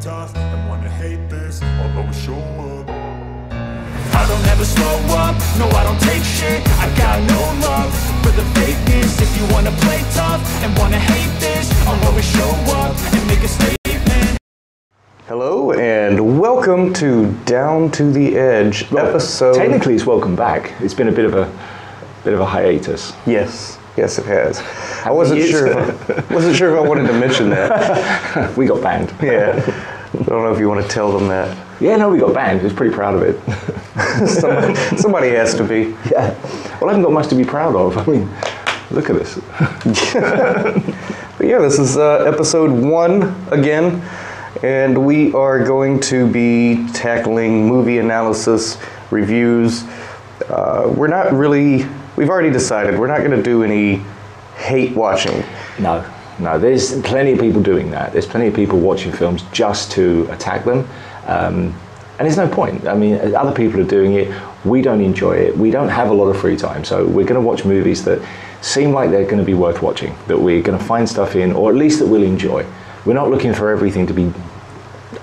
tough and wanna hate this, I'll always show up. I don't ever slow up, no I don't take shit. I got no love for the fakeness. If you wanna play tough and wanna hate this, I'll always show up and make a statement. Hello and welcome to Down to the Edge episode. Technically, it's welcome back. It's been a bit of a hiatus. Yes, it has. I wasn't sure if I wanted to mention that. We got banned. Yeah. I don't know if you want to tell them that. Yeah, no, we got banned. I was pretty proud of it. Somebody has to be. Yeah. Well, I haven't got much to be proud of. I mean, look at this. But yeah, this is episode 1 again, and we are going to be tackling movie analysis, reviews. We've already decided we're not going to do any hate watching. No, there's plenty of people doing that. There's plenty of people watching films just to attack them. And there's no point. I mean, other people are doing it. We don't enjoy it. We don't have a lot of free time. So we're going to watch movies that seem like they're going to be worth watching, that we're going to find stuff in, or at least that we'll enjoy. We're not looking for everything to be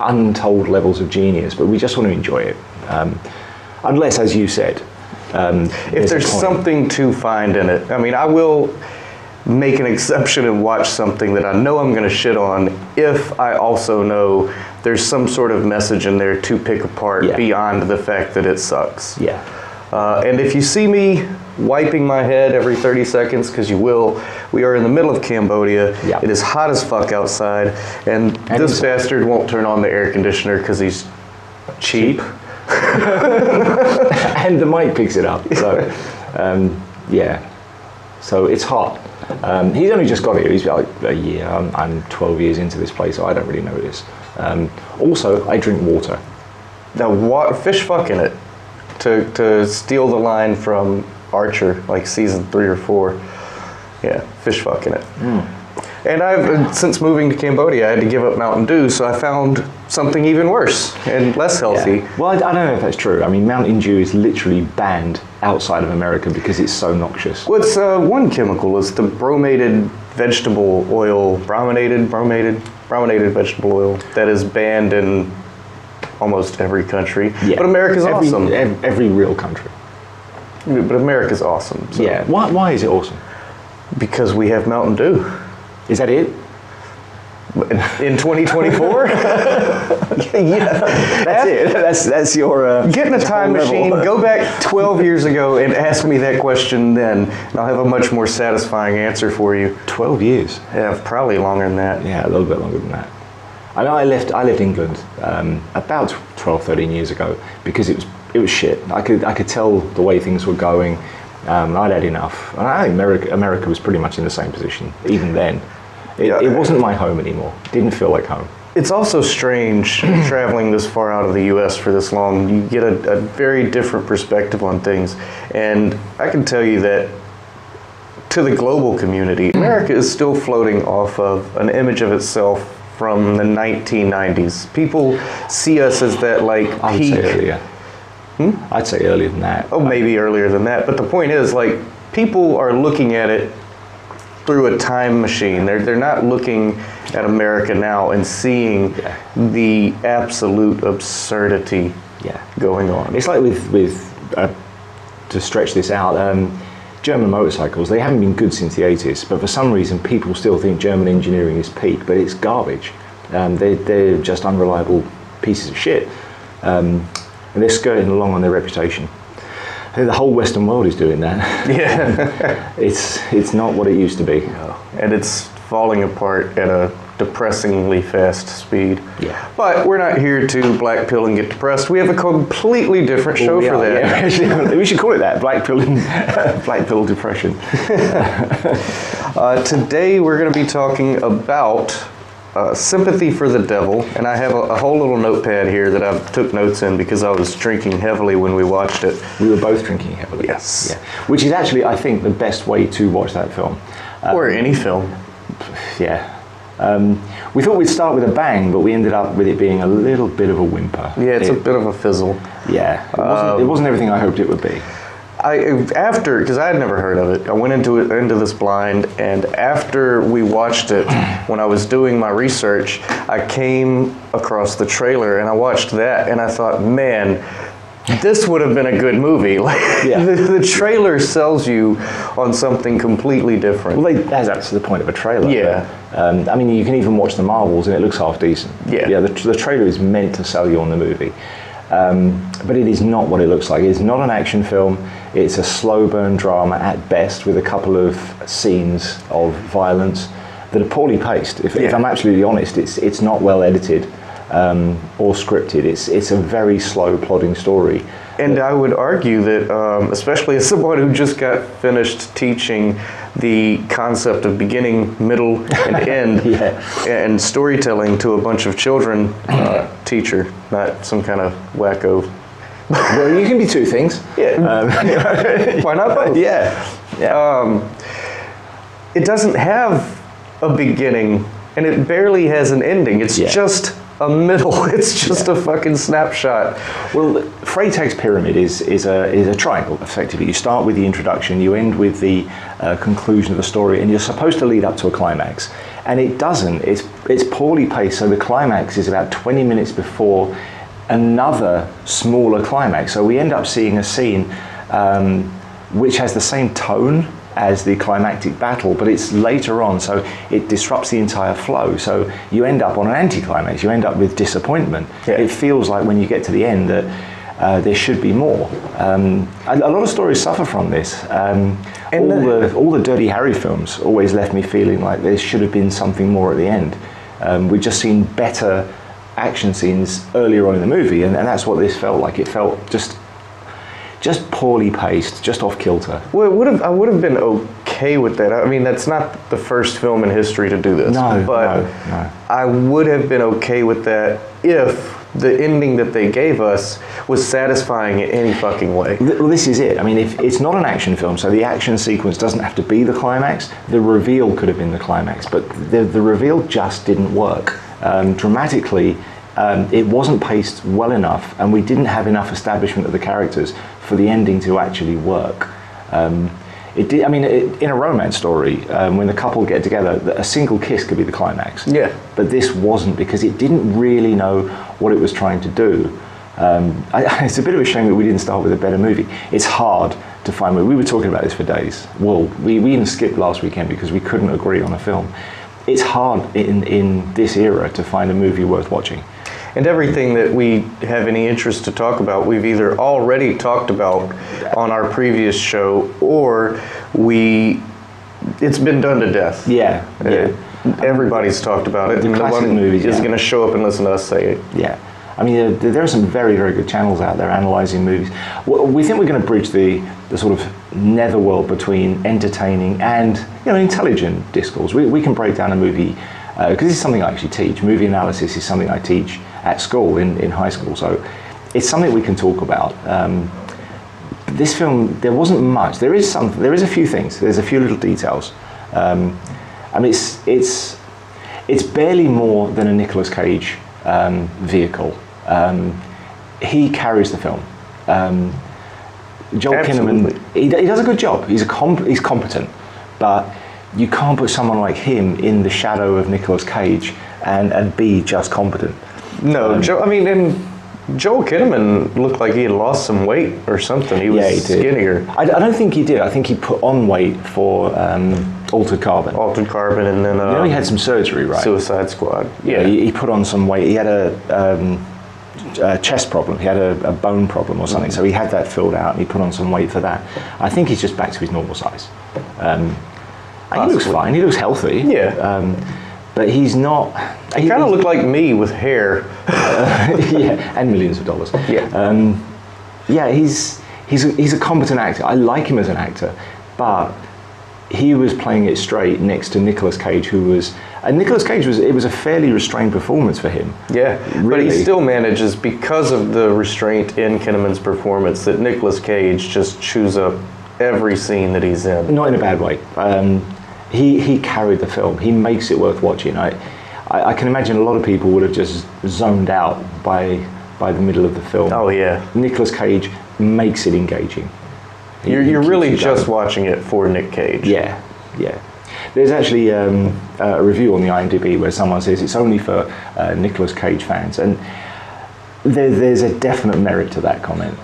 untold levels of genius, but we just want to enjoy it. Unless, as you said, if there's something to find in it. I mean, I will make an exception and watch something that I know I'm going to shit on if I also know there's some sort of message in there to pick apart beyond the fact that it sucks. Yeah. And if you see me wiping my head every 30 seconds, because you will, we are in the middle of Cambodia. Yeah. It is hot as fuck outside, and this bastard won't turn on the air conditioner because he's cheap. And the mic picks it up. So, yeah. So it's hot. He's only just got here. He's like a year. I'm 12 years into this place, so I don't really notice. Also, I drink water. Now, fish fuck in it. To steal the line from Archer, like season 3 or 4. Yeah, fish fuck in it. And since moving to Cambodia, I had to give up Mountain Dew, so I found something even worse and less healthy. Yeah. Well, I don't know if that's true. I mean, Mountain Dew is literally banned outside of America because it's so noxious. Well, it's one chemical. It's the bromated vegetable oil, brominated vegetable oil that is banned in almost every country. Yeah. But America's awesome. Every real country. But America's awesome. So. Yeah. Why is it awesome? Because we have Mountain Dew. Is that it? In 2024? Yeah. That's it. That's your... Get in a time machine, go back 12 years ago and ask me that question then. And I'll have a much more satisfying answer for you. 12 years? Yeah, probably longer than that. Yeah, a little bit longer than that. I know I left England about 12, 13 years ago because it was shit. I could tell the way things were going. I'd had enough. And I think America was pretty much in the same position, even then. It wasn't my home anymore. It didn't feel like home. It's also strange traveling this far out of the U.S. for this long. You get a very different perspective on things. And I can tell you that to the global community, America is still floating off of an image of itself from the 1990s. People see us as that like peak. I'd say earlier. I'd say earlier than that. Oh, maybe earlier than that. But the point is, like, people are looking at it through a time machine. They're not looking at America now and seeing the absolute absurdity going on. It's like with to stretch this out, German motorcycles, they haven't been good since the 80s, but for some reason people still think German engineering is peak, but it's garbage. They're just unreliable pieces of shit. And they're skirting along on their reputation. I think the whole Western world is doing that. Yeah. It's not what it used to be. No. And it's falling apart at a depressingly fast speed. Yeah. But we're not here to black pill and get depressed. We have a completely different show for that. Yeah. We should call it that, black pill depression. Today we're going to be talking about Sympathy for the Devil, and I have a whole little notepad here that I took notes in because I was drinking heavily when we watched it. We were both drinking heavily. Yes. Yeah. Which is actually, I think, the best way to watch that film. Or any film. Yeah. We thought we'd start with a bang, but we ended up with it being a little bit of a whimper. Yeah, it's a bit of a fizzle. Yeah. It wasn't everything I hoped it would be. Because I had never heard of it, I went into this blind, and after we watched it, when I was doing my research, I came across the trailer and I watched that, and I thought, man, this would have been a good movie. Like the trailer sells you on something completely different. Well, that's the point of a trailer. Yeah. I mean, you can even watch the Marvels and it looks half decent. Yeah. The trailer is meant to sell you on the movie. But it is not what it looks like. It's not an action film. It's a slow burn drama at best, with a couple of scenes of violence that are poorly paced. If I'm absolutely honest, it's not well edited or scripted. It's a very slow plodding story. And I would argue that, especially as someone who just got finished teaching the concept of beginning, middle, and end, and storytelling to a bunch of children, teacher, not some kind of wacko. Well, you can be two things. Yeah. Why not both? Yeah. It doesn't have a beginning, and it barely has an ending. It's just a middle. It's just a fucking snapshot. Well, Freytag's pyramid is a triangle, effectively. You start with the introduction, you end with the conclusion of the story, and you're supposed to lead up to a climax. And it doesn't. It's poorly paced, so the climax is about 20 minutes before another smaller climax. So we end up seeing a scene which has the same tone as the climactic battle, but it's later on, so it disrupts the entire flow. So you end up on an anticlimax. You end up with disappointment. It feels like when you get to the end that there should be more. A lot of stories suffer from this. All the Dirty Harry films always left me feeling like there should have been something more at the end. We've just seen better action scenes earlier on in the movie, and that's what this felt like. It felt just poorly paced, just off kilter. Well, I would have been okay with that. I mean, that's not the first film in history to do this. But I would have been okay with that if the ending that they gave us was satisfying in any fucking way. Well, this is it. I mean, if it's not an action film, so the action sequence doesn't have to be the climax. The reveal could have been the climax, but the reveal just didn't work. Dramatically, it wasn't paced well enough, and we didn't have enough establishment of the characters for the ending to actually work. It did. I mean, in a romance story, when the couple get together, a single kiss could be the climax. Yeah. But this wasn't, because it didn't really know what it was trying to do. It's a bit of a shame that we didn't start with a better movie. It's hard to find. We were talking about this for days. Well, we even skipped last weekend because we couldn't agree on a film. It's hard in this era to find a movie worth watching. And everything that we have any interest to talk about, we've either already talked about on our previous show, or it's been done to death. Yeah. Everybody's talked about it. The classic movies is going to show up and listen to us say it. Yeah. I mean, there are some very, very good channels out there analysing movies. We think we're going to bridge the sort of netherworld between entertaining and intelligent discourse. We can break down a movie, because this is something I actually teach. Movie analysis is something I teach at school, in high school. So it's something we can talk about. This film, there wasn't much. There is a few things. There's a few little details. I mean, it's barely more than a Nicolas Cage vehicle. He carries the film. Joel Kinnaman, he does a good job. He's competent, but you can't put someone like him in the shadow of Nicolas Cage and be just competent. No, and Joel Kinnaman looked like he had lost some weight or something. He was skinnier. I don't think he did. I think he put on weight for Altered Carbon. Altered Carbon, and then he had some surgery, right? Suicide Squad. Yeah, he put on some weight. He had a chest problem. He had a bone problem or something. So he had that filled out, and he put on some weight for that. I think he's just back to his normal size. He looks fine. He looks healthy. Yeah. But he's not. He kind of looked like me with hair. And millions of dollars. Yeah. He's a competent actor. I like him as an actor, but he was playing it straight next to Nicolas Cage, who was. And Nicolas Cage it was a fairly restrained performance for him. Yeah, really. But he still manages, because of the restraint in Kinnaman's performance, that Nicolas Cage just chews up every scene that he's in. Not in a bad way. He carried the film. He makes it worth watching. I can imagine a lot of people would have just zoned out by the middle of the film. Oh yeah. Nicolas Cage makes it engaging. You're keeps really you just going. watching it for Nick Cage. Yeah, yeah. There's actually a review on the IMDb where someone says it's only for Nicolas Cage fans, and there's a definite merit to that comment.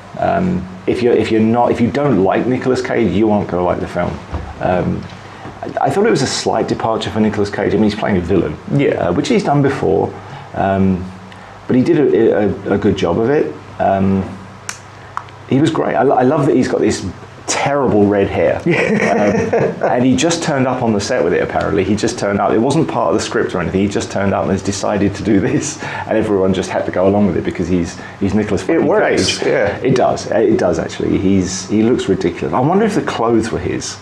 If you don't like Nicolas Cage, you aren't going to like the film. I thought it was a slight departure for Nicolas Cage. I mean, he's playing a villain, which he's done before, but he did a good job of it. He was great. I love that he's got this terrible red hair, and he just turned up on the set with it. Apparently, he just turned up. It wasn't part of the script or anything. He just turned up and has decided to do this, and everyone just had to go along with it because he's Nicolas fucking Cage. It works. Yeah, it does. It does actually. He looks ridiculous. I wonder if the clothes were his.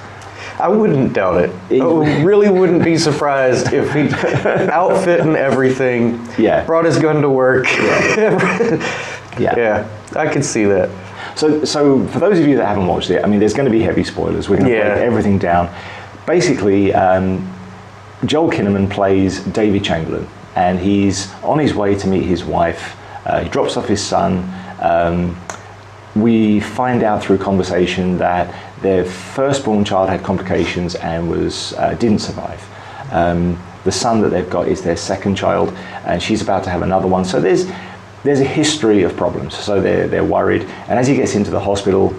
I wouldn't doubt it. I really wouldn't be surprised if he outfit and everything. Yeah. Brought his gun to work. Yeah. Yeah, I could see that. So for those of you that haven't watched it, I mean, there's going to be heavy spoilers. We're going to break everything down. Basically, Joel Kinnaman plays David Chamberlain, and he's on his way to meet his wife. He drops off his son. We find out through conversation that their firstborn child had complications and didn't survive. The son that they've got is their second child, and she's about to have another one. So there's a history of problems. So they're worried. And as he gets into the hospital,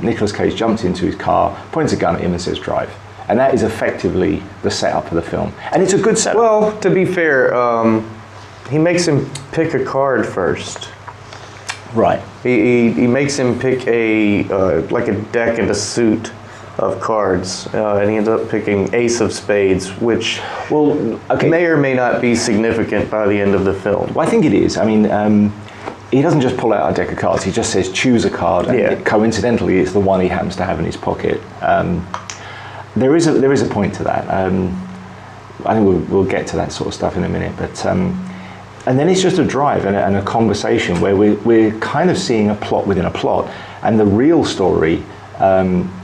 Nicolas Cage jumps into his car, points a gun at him, and says, "Drive." And that is effectively the setup of the film. And it's a good setup. Well, to be fair, he makes him pick a card first. Right. He makes him pick like a deck and a suit of cards, and he ends up picking Ace of Spades, which may or may not be significant by the end of the film. Well, I think it is. I mean, he doesn't just pull out a deck of cards. He just says, choose a card, and coincidentally, it's the one he happens to have in his pocket. There is a point to that. I think we'll get to that sort of stuff in a minute, but. And then it's just a drive and a conversation where we're kind of seeing a plot within a plot, and the real story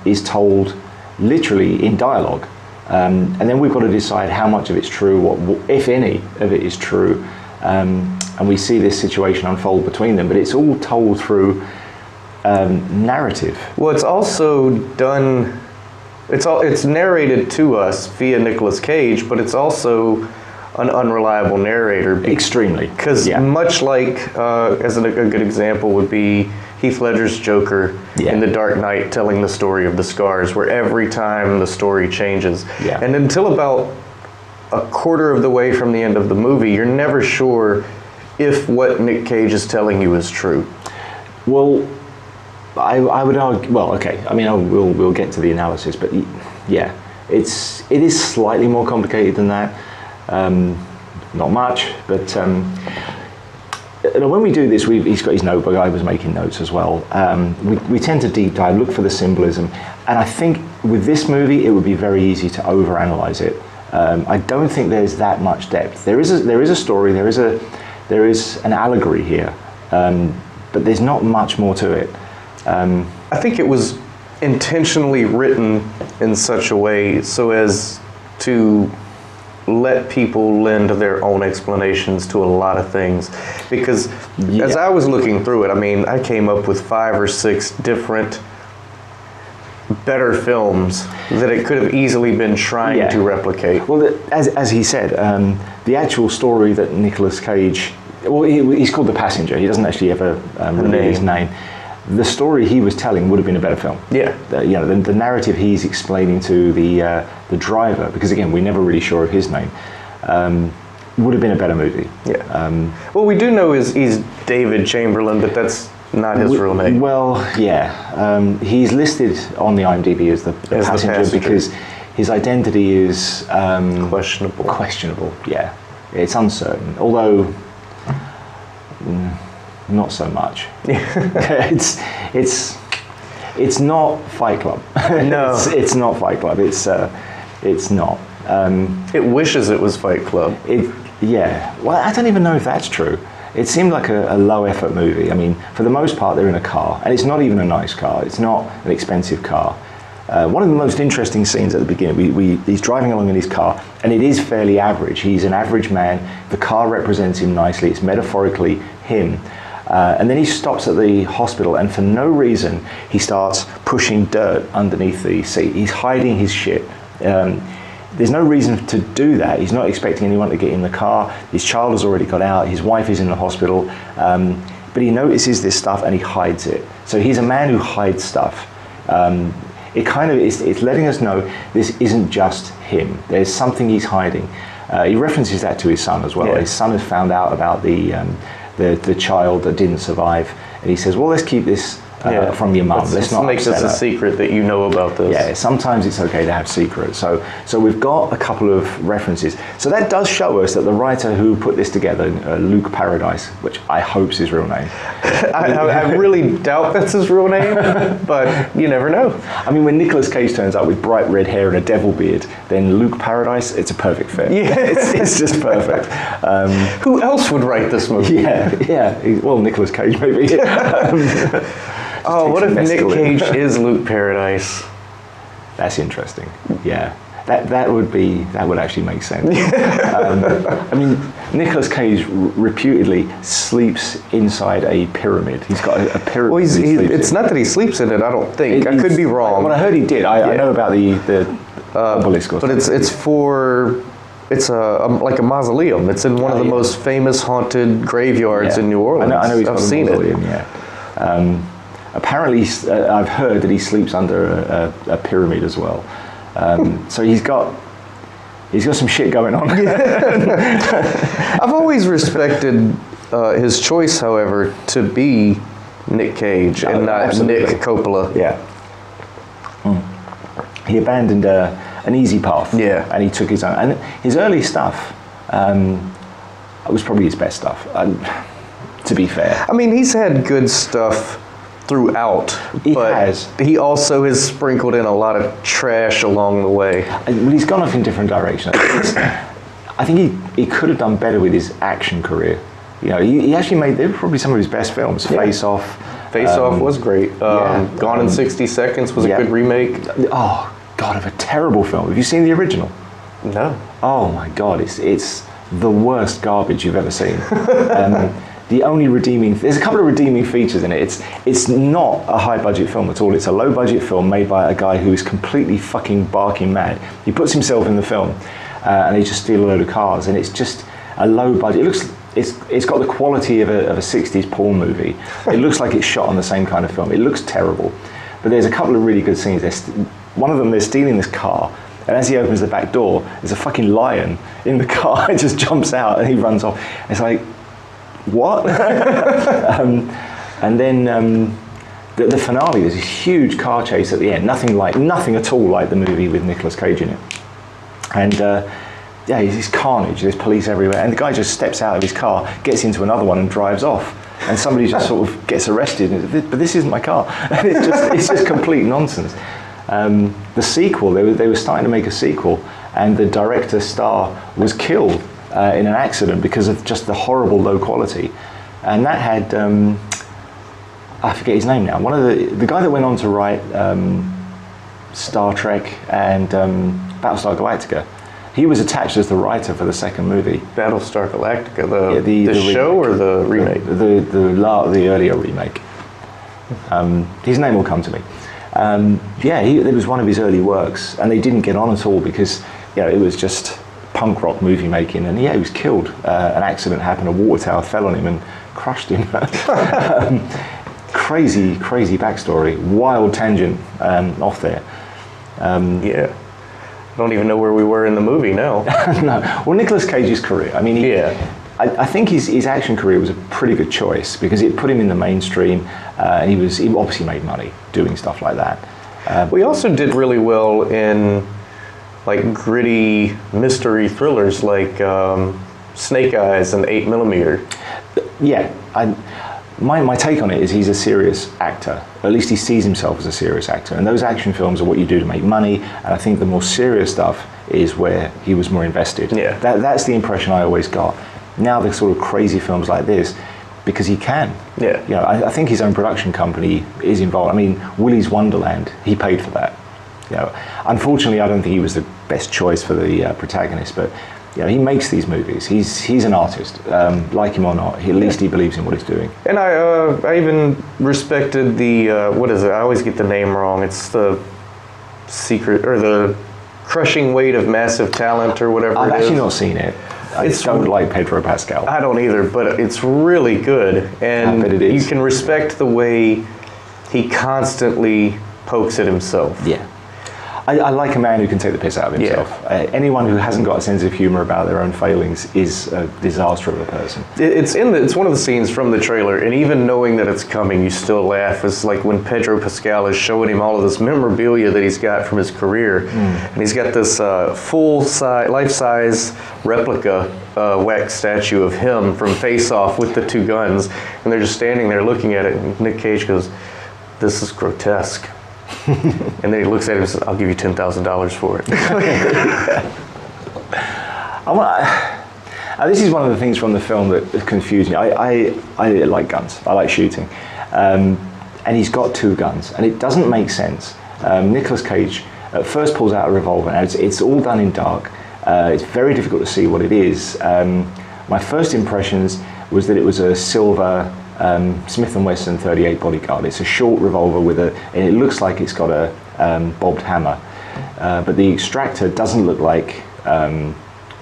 is told literally in dialogue, and then we've got to decide how much of it's true, what if any of it is true, and we see this situation unfold between them, but it's all told through narrative. Well, it's also done. It's narrated to us via Nicolas Cage, but it's also an unreliable narrator. Extremely. Because much like, as a good example would be Heath Ledger's Joker in The Dark Knight telling the story of the scars, where every time the story changes. Yeah. And until about a quarter of the way from the end of the movie, you're never sure if what Nick Cage is telling you is true. Well, I would argue, well, okay, I mean, we'll get to the analysis, but yeah, it is slightly more complicated than that. Not much, but when we do this, he's got his notebook. I was making notes as well. We tend to deep dive, look for the symbolism, and I think with this movie, it would be very easy to overanalyze it. I don't think there's that much depth. There is a story. There is an allegory here, but there's not much more to it. I think it was intentionally written in such a way so as to let people lend their own explanations to a lot of things, because as I was looking through it, I mean, I came up with 5 or 6 different better films that it could have easily been trying to replicate. Well, as he said, the actual story that Nicolas Cage, well, he's called The Passenger. He doesn't actually ever reveal his name. The story he was telling would have been a better film. Yeah. The narrative he's explaining to the driver, because again, we're never really sure of his name, would have been a better movie. Yeah. Well, we do know he's David Chamberlain, but that's not his real name. Well, yeah. He's listed on the IMDb as the passenger because his identity is questionable. Questionable, yeah. It's uncertain, although. Not so much. It's not Fight Club. No, it's not Fight Club. It's not. It wishes it was Fight Club. Well, I don't even know if that's true. It seemed like a low effort movie. I mean, for the most part, they're in a car, and it's not even a nice car. It's not an expensive car. One of the most interesting scenes at the beginning, he's driving along in his car, and it is fairly average. He's an average man. The car represents him nicely. It's metaphorically him. And then he stops at the hospital, and for no reason, he starts pushing dirt underneath the seat. He's hiding his shit. There's no reason to do that. He's not expecting anyone to get in the car. His child has already got out. His wife is in the hospital. But he notices this stuff and he hides it. So he's a man who hides stuff. It's letting us know this isn't just him. There's something he's hiding. He references that to his son as well. Yeah. His son has found out about the child that didn't survive, and he says, well, let's keep this from your mum. Let's not make this a secret that you know about this. Yeah, sometimes it's okay to have secrets. So we've got a couple of references. So that does show us that the writer who put this together, Luke Paradise, which I hope's his real name. I really doubt that's his real name, but you never know. I mean, when Nicolas Cage turns up with bright red hair and a devil beard, then Luke Paradise, it's a perfect fit. Yeah, it's just perfect. Who else would write this movie? Yeah. Well, Nicolas Cage maybe. Oh, what if Nick Cage is Luke Paradise? That's interesting. Yeah, that would actually make sense. I mean, Nicolas Cage reputedly sleeps inside a pyramid. He's got a pyramid. Well, it's not that he sleeps in it. I don't think. I could be wrong. Well, I heard he did. I know about the obelisk. But it's like a mausoleum. It's in one of the most famous haunted graveyards in New Orleans. I know he's I've got seen a mausoleum, it. Yeah. Apparently, I've heard that he sleeps under a pyramid as well. So he's got some shit going on. I've always respected his choice, however, to be Nick Cage and not absolutely. Nick Coppola. Yeah. He abandoned an easy path. Yeah. And he took his own. And his early stuff was probably his best stuff. To be fair. I mean, he's had good stuff throughout, he also has sprinkled in a lot of trash along the way. Well, he's gone off in different directions. I think he could have done better with his action career. You know, he actually made, they were probably some of his best films. Yeah. Face Off. Face Off was great. Gone in 60 Seconds was a good remake. Oh, God, of a terrible film. Have you seen the original? No. Oh my God, it's the worst garbage you've ever seen. The only there's a couple of redeeming features in it. It's not a high budget film at all. It's a low budget film made by a guy who is completely fucking barking mad. He puts himself in the film and they just steal a load of cars, and it's just a low budget. It's got the quality of a 60s porn movie. It looks like it's shot on the same kind of film. It looks terrible. But there's a couple of really good scenes. One of them, they're stealing this car, and as he opens the back door, there's a fucking lion in the car. It just jumps out and he runs off. It's like, what? And then the finale, there's a huge car chase at the end. Nothing at all like the movie with Nicolas Cage in it. And it's carnage. There's police everywhere, and the guy just steps out of his car, gets into another one, and drives off. And somebody just sort of gets arrested. But this isn't my car. And it's just complete nonsense. The sequel, they were starting to make a sequel, and the director star was killed in an accident because of just the horrible low quality. And that had, I forget his name now, one of the guy that went on to write Star Trek and Battlestar Galactica. He was attached as the writer for the second movie. Battlestar Galactica, the show or the remake? The earlier remake. His name will come to me. It was one of his early works, and they didn't get on at all because it was just punk rock movie making, and he was killed. An accident happened, a water tower fell on him and crushed him. Crazy backstory, wild tangent off there. I don't even know where we were in the movie now. No. Well, Nicolas Cage's career, I mean, I think his action career was a pretty good choice because it put him in the mainstream, and he obviously made money doing stuff like that. We also did really well in like gritty mystery thrillers like Snake Eyes and 8mm. Yeah, my take on it is he's a serious actor. At least he sees himself as a serious actor. And those action films are what you do to make money. And I think the more serious stuff is where he was more invested. Yeah. That's the impression I always got. Now the sort of crazy films like this, because he can. Yeah. I think his own production company is involved. I mean, Willy's Wonderland, he paid for that. Unfortunately, I don't think he was the best choice for the protagonist, but he makes these movies. He's an artist, like him or not. At least he believes in what he's doing. And I even respected the what is it? I always get the name wrong. It's the secret or the crushing weight of massive talent or whatever. I've it actually is. not seen it. I don't like Pedro Pascal. I don't either, but it's really good, and I bet it is. You can respect the way he constantly pokes at himself. Yeah. I like a man who can take the piss out of himself. Yeah. Anyone who hasn't got a sense of humor about their own failings is a disaster of a person. It's one of the scenes from the trailer, and even knowing that it's coming, you still laugh. It's like when Pedro Pascal is showing him all of this memorabilia that he's got from his career, and he's got this full-size, life-size replica wax statue of him from Face Off with the two guns, and they're just standing there looking at it, and Nick Cage goes, "This is grotesque." And then he looks at him and says, "I'll give you $10,000 for it." This is one of the things from the film that confused me. I like guns. I like shooting. And he's got two guns, and it doesn't make sense. Nicolas Cage at first pulls out a revolver. Now, it's all done in dark. It's very difficult to see what it is. My first impressions was that it was a silver Smith & Wesson 38 Bodyguard. It's a short revolver and it looks like it's got a bobbed hammer, but the extractor doesn't look like a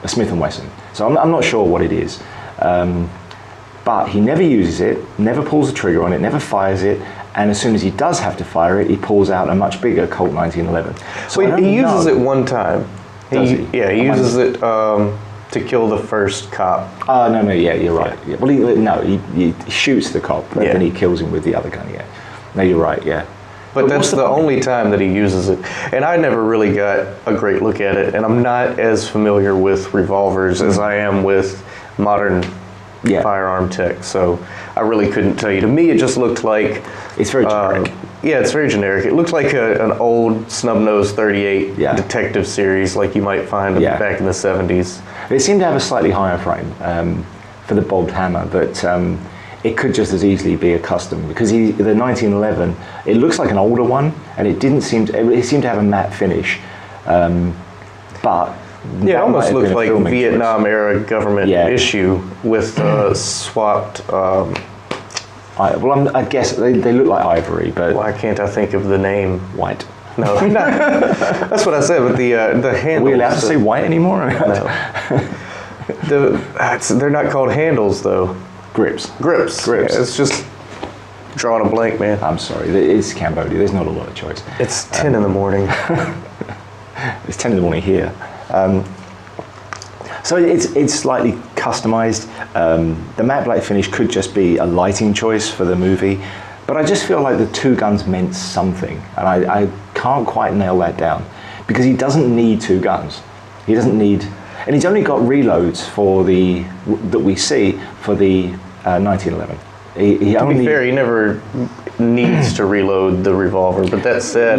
Smith & Wesson. So I'm not sure what it is, but he never uses it, never pulls the trigger on it, never fires it, and as soon as he does have to fire it, he pulls out a much bigger Colt 1911. So he uses it one time. Does he? Yeah, he uses it to kill the first cop. No, yeah, you're right. Yeah. Well, he shoots the cop, but then he kills him with the other gun, yeah. No, you're right, yeah. But that's the only time that he uses it. And I never really got a great look at it, and I'm not as familiar with revolvers as I am with modern firearm tech, so I really couldn't tell you. To me, it just looked like... It's very generic. Yeah, it's very generic. It looked like an old snub-nosed 38 detective series like you might find back in the 70s. It seemed to have a slightly higher frame for the bobbed hammer, but it could just as easily be a custom, because the 1911, it looks like an older one, and it seemed to have a matte finish, but it almost looked like Vietnam era government issue with swapped. I guess they look like ivory, but why can't I think of the name? White. No, that's what I said. But the handles. Are we allowed to say white anymore? No. They're not called handles though. Grips. Yeah, it's just drawing a blank, man. I'm sorry. It's Cambodia. There's not a lot of choice. It's 10 in the morning. It's 10 in the morning here. So it's slightly customized. The matte black finish could just be a lighting choice for the movie, but I just feel like the two guns meant something, and I can't quite nail that down, because he doesn't need two guns. He doesn't need, and he's only got reloads that we see for the 1911. To be fair, he never needs to reload the revolver, but that said,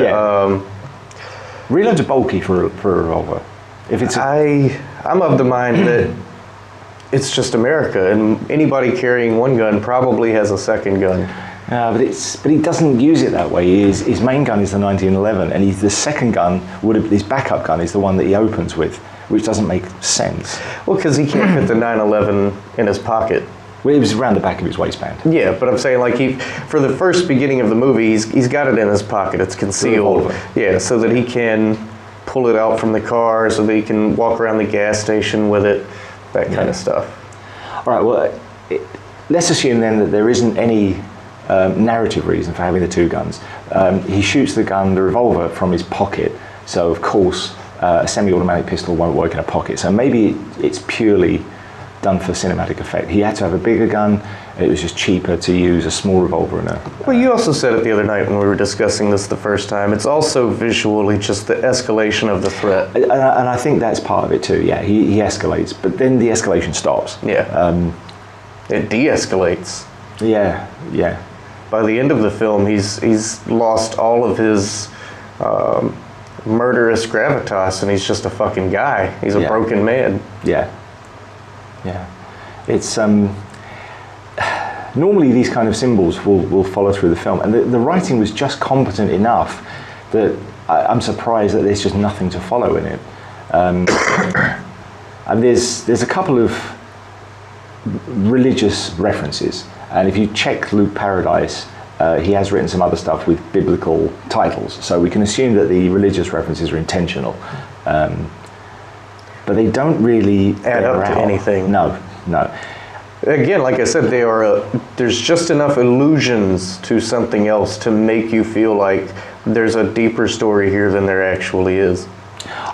reloads are bulky for a revolver. If it's I'm of the mind that it's just America, and anybody carrying one gun probably has a second gun. But he doesn't use it that way. His main gun is the 1911, and the second gun his backup gun is the one that he opens with, which doesn't make sense. Well, because he can't fit the 911 in his pocket. Well, it was around the back of his waistband. Yeah, but I'm saying for the first beginning of the movie, he's got it in his pocket. It's concealed. Yeah, so that he can pull it out from the car, so that he can walk around the gas station with it, that kind of stuff. All right, well, let's assume then that there isn't any narrative reason for having the two guns. He shoots the revolver from his pocket, so of course a semi-automatic pistol won't work in a pocket, so maybe it's purely done for cinematic effect. He had to have a bigger gun. It was just cheaper to use a small revolver in a... Well, you also said it the other night when we were discussing this the first time. It's also visually just the escalation of the threat. And I think that's part of it too, yeah. He escalates, but then the escalation stops. Yeah. It de-escalates. Yeah. By the end of the film, he's lost all of his murderous gravitas, and he's just a fucking guy. He's a broken man. Yeah. It's normally these kind of symbols will follow through the film, and the writing was just competent enough that I'm surprised that there's just nothing to follow in it. And there's a couple of religious references, and if you check Luke Paradise, he has written some other stuff with biblical titles, so we can assume that the religious references are intentional, but they don't really add up to anything. No. Again, like I said, there's just enough allusions to something else to make you feel like there's a deeper story here than there actually is.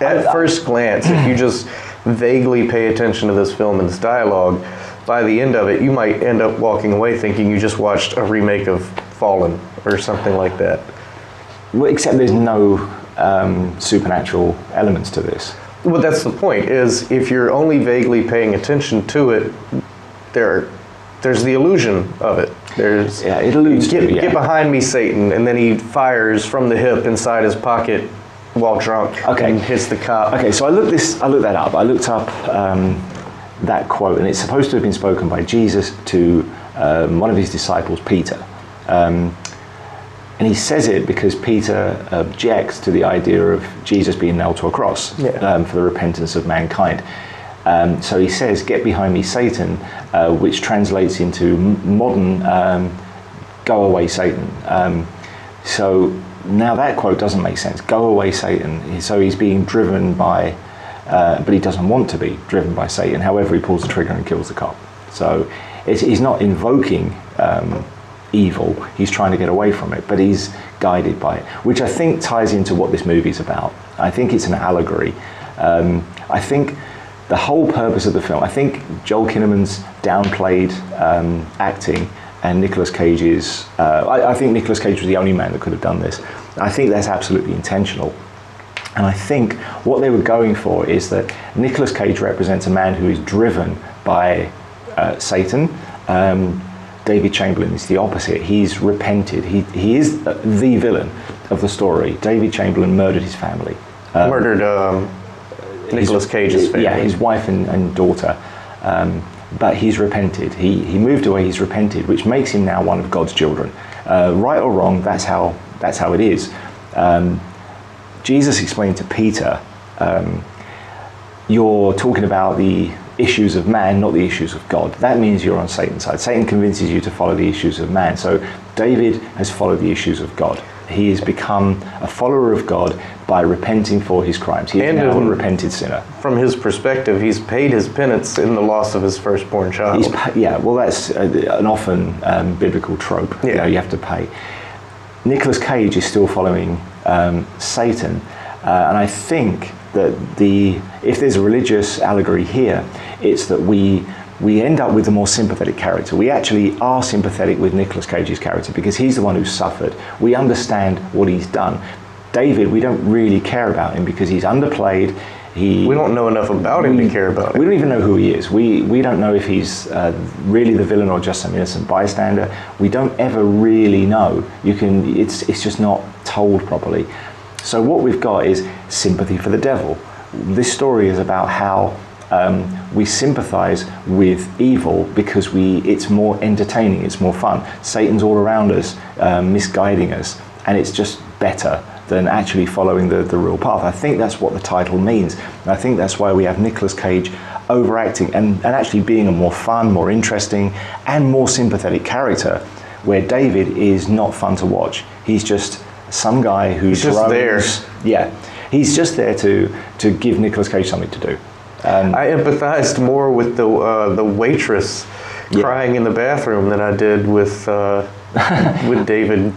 At first glance, if you just vaguely pay attention to this film and this dialogue, by the end of it, you might end up walking away thinking you just watched a remake of Fallen or something like that. Well, except there's no supernatural elements to this. Well, that's the point, is if you're only vaguely paying attention to it, there's the illusion of it. It alludes to it, yeah. Get behind me, Satan, and then he fires from the hip inside his pocket while drunk and hits the cop. Okay, so I looked that up. I looked up that quote, and it's supposed to have been spoken by Jesus to one of his disciples, Peter. And he says it because Peter objects to the idea of Jesus being nailed to a cross for the repentance of mankind. So he says, "Get behind me, Satan," which translates into modern, "Go away, Satan." So now that quote doesn't make sense. Go away, Satan. So he's being driven by, but he doesn't want to be driven by Satan. However, he pulls the trigger and kills the cop. So he's not invoking evil. He's trying to get away from it, but he's guided by it, which I think ties into what this movie's about. I think it's an allegory. I think the whole purpose of the film, I think Joel Kinnaman's downplayed acting and Nicolas Cage's, I think Nicolas Cage was the only man that could have done this. I think that's absolutely intentional. And I think what they were going for is that Nicolas Cage represents a man who is driven by Satan. David Chamberlain is the opposite. He's repented. He is the villain of the story. David Chamberlain murdered his family. Murdered Nicolas Cage's family. Yeah, his wife and daughter. But he's repented. He moved away. He's repented, which makes him now one of God's children. Right or wrong, that's how it is. Jesus explained to Peter, "You're talking about the issues of man, not the issues of God. That means you're on Satan's side. Satan convinces you to follow the issues of man." So David has followed the issues of God. He has become a follower of God by repenting for his crimes. He is now a repented sinner. From his perspective, he's paid his penance in the loss of his firstborn child. Well, that's an often biblical trope. Yeah. You have to pay. Nicolas Cage is still following Satan, and I think that if there's a religious allegory here, it's that we end up with a more sympathetic character. We actually are sympathetic with Nicolas Cage's character because he's the one who's suffered. We understand what he's done. David, we don't really care about him because he's underplayed. We don't know enough about him to care about him. We don't even know who he is. We don't know if he's really the villain or just some innocent bystander. We don't ever really know. It's just not told properly. So what we've got is sympathy for the devil. This story is about how we sympathize with evil because it's more entertaining, it's more fun. Satan's all around us, misguiding us, and it's just better than actually following the real path. I think that's what the title means. And I think that's why we have Nicolas Cage overacting and actually being a more fun, more interesting, and more sympathetic character, where David is not fun to watch. He's just some guy who's just there. Yeah, he's just there to give Nicolas Cage something to do. I empathized more with the waitress crying in the bathroom than I did with David.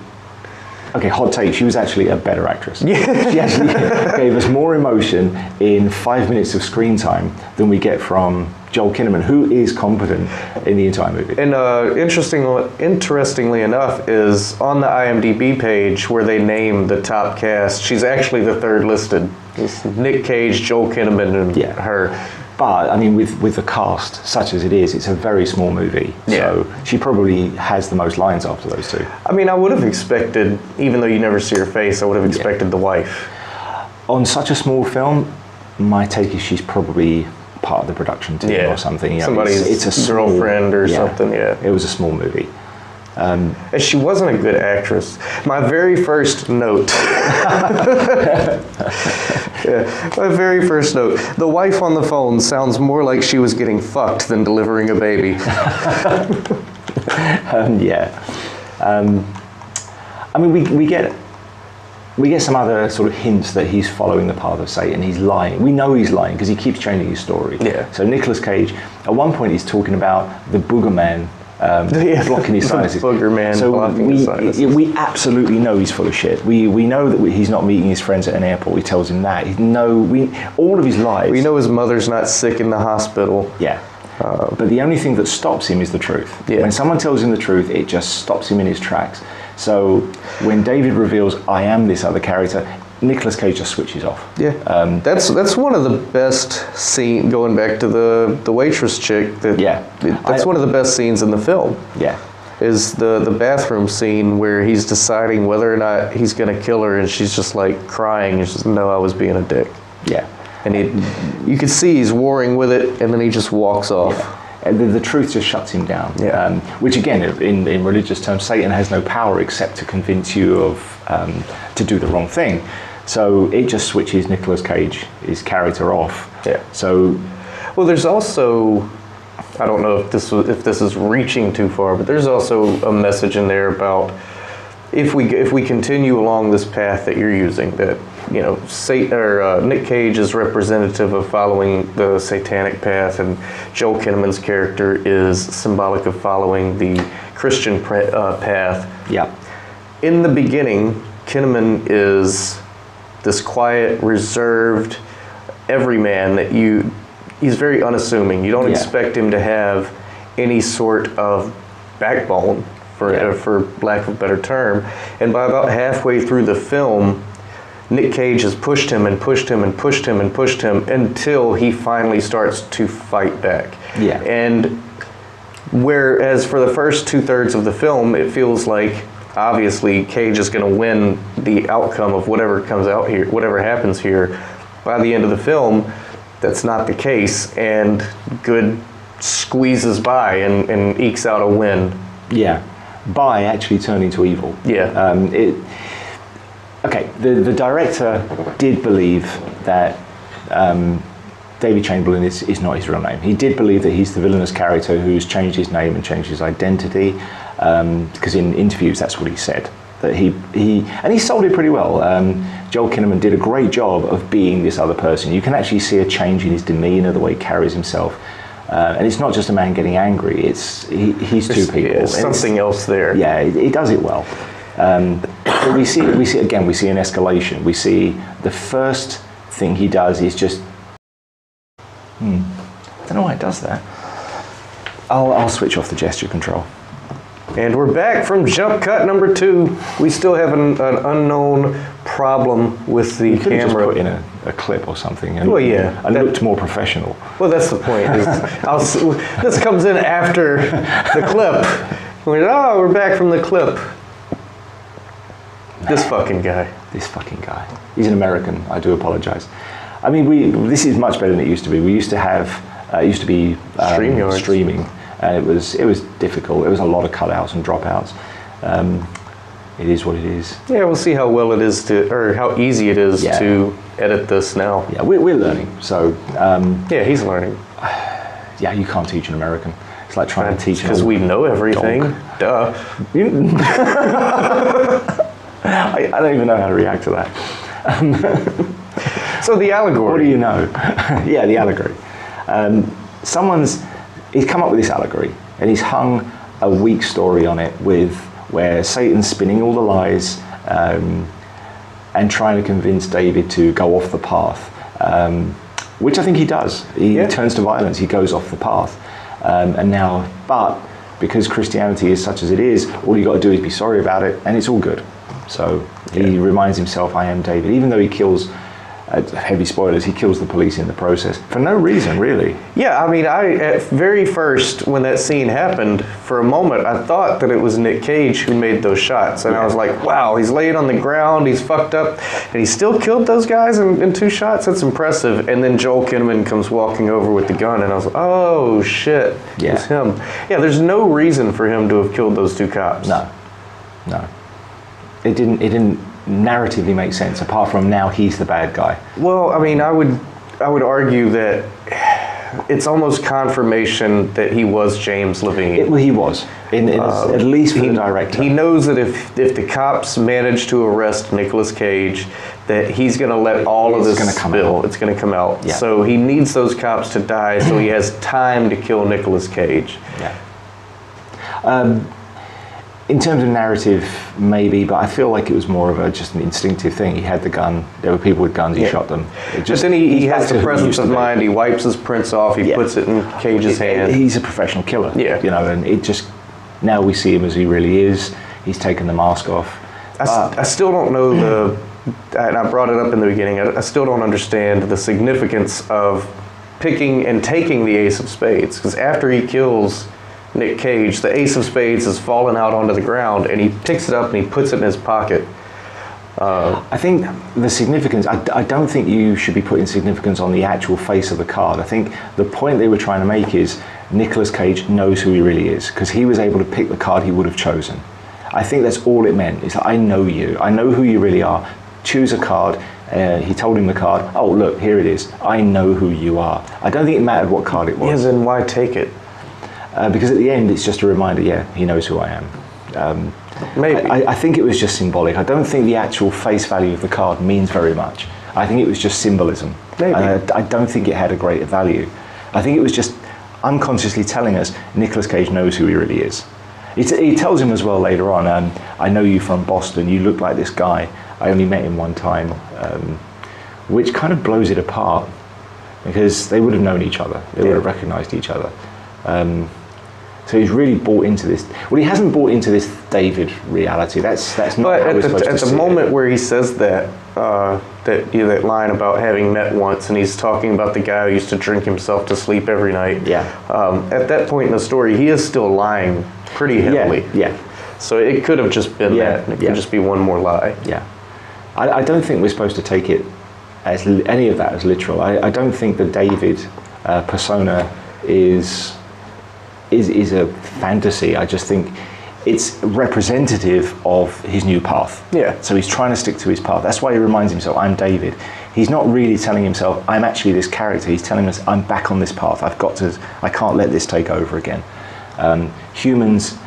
Okay, hot take. She was actually a better actress. Yeah. She actually gave us more emotion in 5 minutes of screen time than we get from Joel Kinnaman, who is competent in the entire movie. And interestingly enough, is on the IMDb page where they name the top cast, she's actually the third listed. It's Nick Cage, Joel Kinnaman, and her. But, I mean, with the cast, such as it is, it's a very small movie. Yeah. So she probably has the most lines after those two. I mean, I would have expected, even though you never see her face, I would have expected the wife. On such a small film, my take is she's probably part of the production team or something. Somebody's it's a girlfriend or something, It was a small movie. And she wasn't a good actress. My very first note. My very first note. The wife on the phone sounds more like she was getting fucked than delivering a baby. I mean, we get some other sort of hints that he's following the path of Satan. He's lying. We know he's lying because he keeps changing his story. Yeah. So Nicolas Cage, at one point, he's talking about the booger man blocking his sinuses. Booger man blocking his sinuses. We absolutely know he's full of shit. We know that he's not meeting his friends at an airport. He tells him that. All of his lies. We know his mother's not sick in the hospital. Yeah. But the only thing that stops him is the truth. Yeah. When someone tells him the truth, it just stops him in his tracks. So when David reveals, I am this other character, Nicolas Cage just switches off. Yeah, that's one of the best scenes, going back to the waitress chick, that's one of the best scenes in the film. Yeah. Is the bathroom scene where he's deciding whether or not he's going to kill her, and she's just like crying, and she's just, no, I was being a dick. Yeah. And you can see he's warring with it, and then he just walks off. Yeah. And the truth just shuts him down. Yeah. Which again, in religious terms, Satan has no power except to convince you of to do the wrong thing. So it just switches Nicolas Cage, his character, off. Yeah. So, well, there's also, I don't know if this is reaching too far, but there's also a message in there about if we continue along this path that you're using, that Nick Cage is representative of following the satanic path, and Joel Kinnaman's character is symbolic of following the Christian path. Yeah. In the beginning, Kinnaman is this quiet, reserved everyman that he's very unassuming. You don't expect him to have any sort of backbone, for lack of a better term. And by about halfway through the film, Nick Cage has pushed him and pushed him and pushed him and pushed him until he finally starts to fight back. Yeah. And whereas for the first 2/3 of the film, it feels like obviously Cage is going to win the outcome of whatever comes out here, whatever happens here. By the end of the film, that's not the case, and good squeezes by and ekes out a win. Yeah. By actually turning to evil. Yeah. Okay, the director did believe that David Chamberlain is not his real name. He did believe that he's the villainous character who's changed his name and changed his identity, because in interviews that's what he said. That he sold it pretty well. Joel Kinnaman did a great job of being this other person. You can actually see a change in his demeanor, the way he carries himself. And it's not just a man getting angry, he's two people. There's something else there. Yeah, he does it well. But we see an escalation. We see the first thing he does is just, I don't know why it does that. I'll switch off the gesture control. And we're back from jump cut number 2. We still have an unknown problem with the camera. Just put in a clip or something. And, well, yeah. And looked more professional. Well, that's the point. This comes in after the clip. We're back from the clip. This fucking guy. He's an American. I do apologize. I mean, this is much better than it used to be. We used to have, streaming, and it was difficult. It was a lot of cutouts and dropouts. It is what it is. Yeah, we'll see how well it is or how easy it is to edit this now. Yeah, we're learning. So yeah, he's learning. Yeah, you can't teach an American. It's like trying to teach because we know everything. Dog. Duh. I don't even know how to react to that. So the allegory. What do you know? Yeah, the allegory. He's come up with this allegory, and he's hung a weak story on it where Satan's spinning all the lies and trying to convince David to go off the path, which I think he does. He turns to violence. He goes off the path, but because Christianity is such as it is, all you got to do is be sorry about it, and it's all good. So he reminds himself, I am David, even though he kills heavy spoilers, he kills the police in the process for no reason, really. Yeah, I mean, at very first, when that scene happened, for a moment, I thought that it was Nick Cage who made those shots. And I was like, wow, he's laying on the ground, he's fucked up, and he still killed those guys in 2 shots? That's impressive. And then Joel Kinnaman comes walking over with the gun, and I was like, oh, shit, it's him. Yeah, there's no reason for him to have killed those 2 cops. No. It didn't narratively make sense, apart from now he's the bad guy. Well, I mean, I would argue that it's almost confirmation that he was James Levine. He was, at least for the director. He knows that if the cops manage to arrest Nicolas Cage, that he's going to let all of this spill. It's going to come out. Yeah. So he needs those cops to die so he has time to kill Nicolas Cage. Yeah. In terms of narrative, maybe, but I feel like it was more of just an instinctive thing. He had the gun. There were people with guns. He shot them. But then he has the presence of mind. He wipes his prints off. He puts it in Cage's hand. He's a professional killer. Yeah. You know, and it just, now we see him as he really is. He's taken the mask off. I still don't know and I brought it up in the beginning, I still don't understand the significance of picking and taking the ace of spades, because after he kills Nick Cage, the ace of spades has fallen out onto the ground, and he picks it up and he puts it in his pocket. I think the significance, I don't think you should be putting significance on the actual face of the card. I think the point they were trying to make is Nicolas Cage knows who he really is, because he was able to pick the card he would have chosen. I think that's all it meant. It's like, I know you. I know who you really are. Choose a card. He told him the card. Oh, look, here it is. I know who you are. I don't think it mattered what card it was. Yeah, then why take it? Because at the end, it's just a reminder, he knows who I am. Maybe. I think it was just symbolic. I don't think the actual face value of the card means very much. I think it was just symbolism. Maybe. I don't think it had a greater value. I think it was just unconsciously telling us Nicolas Cage knows who he really is. He tells him as well later on, I know you from Boston, you look like this guy, I only met him one time, which kind of blows it apart, because they would have known each other, they would have recognised each other. So he's really bought into this. Well, he hasn't bought into this David reality. That's not but how we're supposed to see it. At the moment where he says that, that line about having met once, and he's talking about the guy who used to drink himself to sleep every night. Yeah. At that point in the story, he is still lying pretty heavily. Yeah. So it could have just been that. It could just be one more lie. Yeah. I don't think we're supposed to take it as any of that as literal. I don't think the David persona is a fantasy. I just think it's representative of his new path. Yeah. So he's trying to stick to his path. That's why he reminds himself, I'm David. He's not really telling himself, I'm actually this character. He's telling us, I'm back on this path. I can't let this take over again. Humans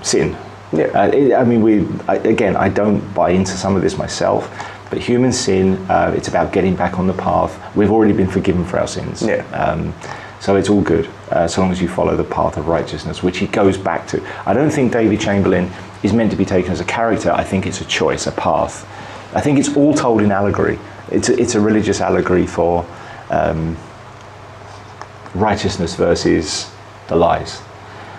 sin. Yeah. I don't buy into some of this myself, but humans sin. It's about getting back on the path. We've already been forgiven for our sins. Yeah. So it's all good, so long as you follow the path of righteousness, which he goes back to. I don't think David Chamberlain is meant to be taken as a character. I think it's a choice, a path. I think it's all told in allegory. It's a religious allegory for righteousness versus the lies.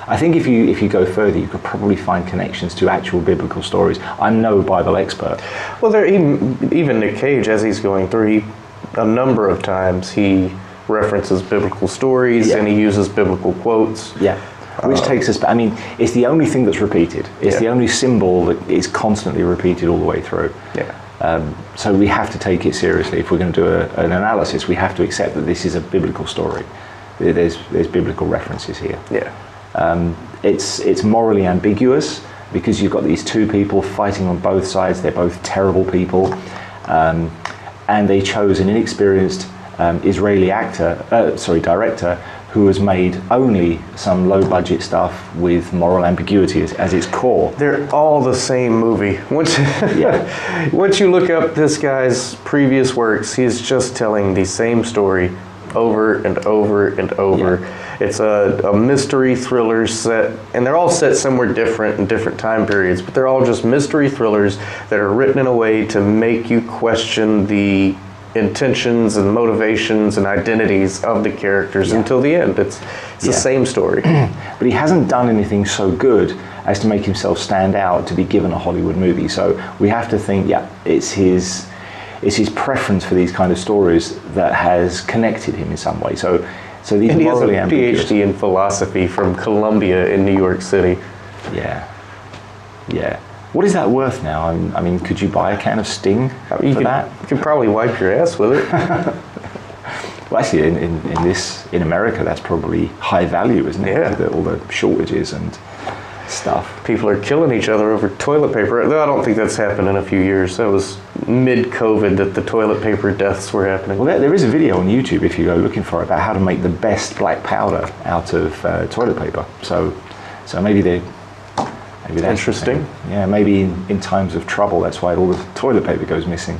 I think if you go further, you could probably find connections to actual biblical stories. I'm no Bible expert. Well, even Nick Cage, as he's going through, a number of times he references biblical stories and he uses biblical quotes. Yeah, which takes us back. I mean, it's the only thing that's repeated. It's the only symbol that is constantly repeated all the way through. Yeah. So we have to take it seriously. If we're going to do an analysis, we have to accept that this is a biblical story. There's biblical references here. Yeah. It's morally ambiguous because you've got these two people fighting on both sides. They're both terrible people, and they chose an inexperienced Israeli director who has made only some low-budget stuff with moral ambiguity as its core. They're all the same movie. Once you look up this guy's previous works, he's just telling the same story over and over and over. Yeah. It's a mystery thriller set, and they're all set somewhere different in different time periods, but they're all just mystery thrillers that are written in a way to make you question the intentions and motivations and identities of the characters until the end. It's the same story. But he hasn't done anything so good as to make himself stand out to be given a Hollywood movie. So we have to think, it's his it's his preference for these kind of stories that has connected him in some way. So these And he has a morally ambiguous. PhD in philosophy from Columbia in New York City. Yeah. What is that worth now? I mean, could you buy a can of Sting for that? You could probably wipe your ass with it. Well, actually, in America, that's probably high value, isn't it? Yeah. All the shortages and stuff. People are killing each other over toilet paper. Though I don't think that's happened in a few years. That was mid-COVID that the toilet paper deaths were happening. Well, there is a video on YouTube, if you go looking for it, about how to make the best black powder out of toilet paper. So maybe that's interesting. Yeah, maybe in times of trouble, that's why all the toilet paper goes missing.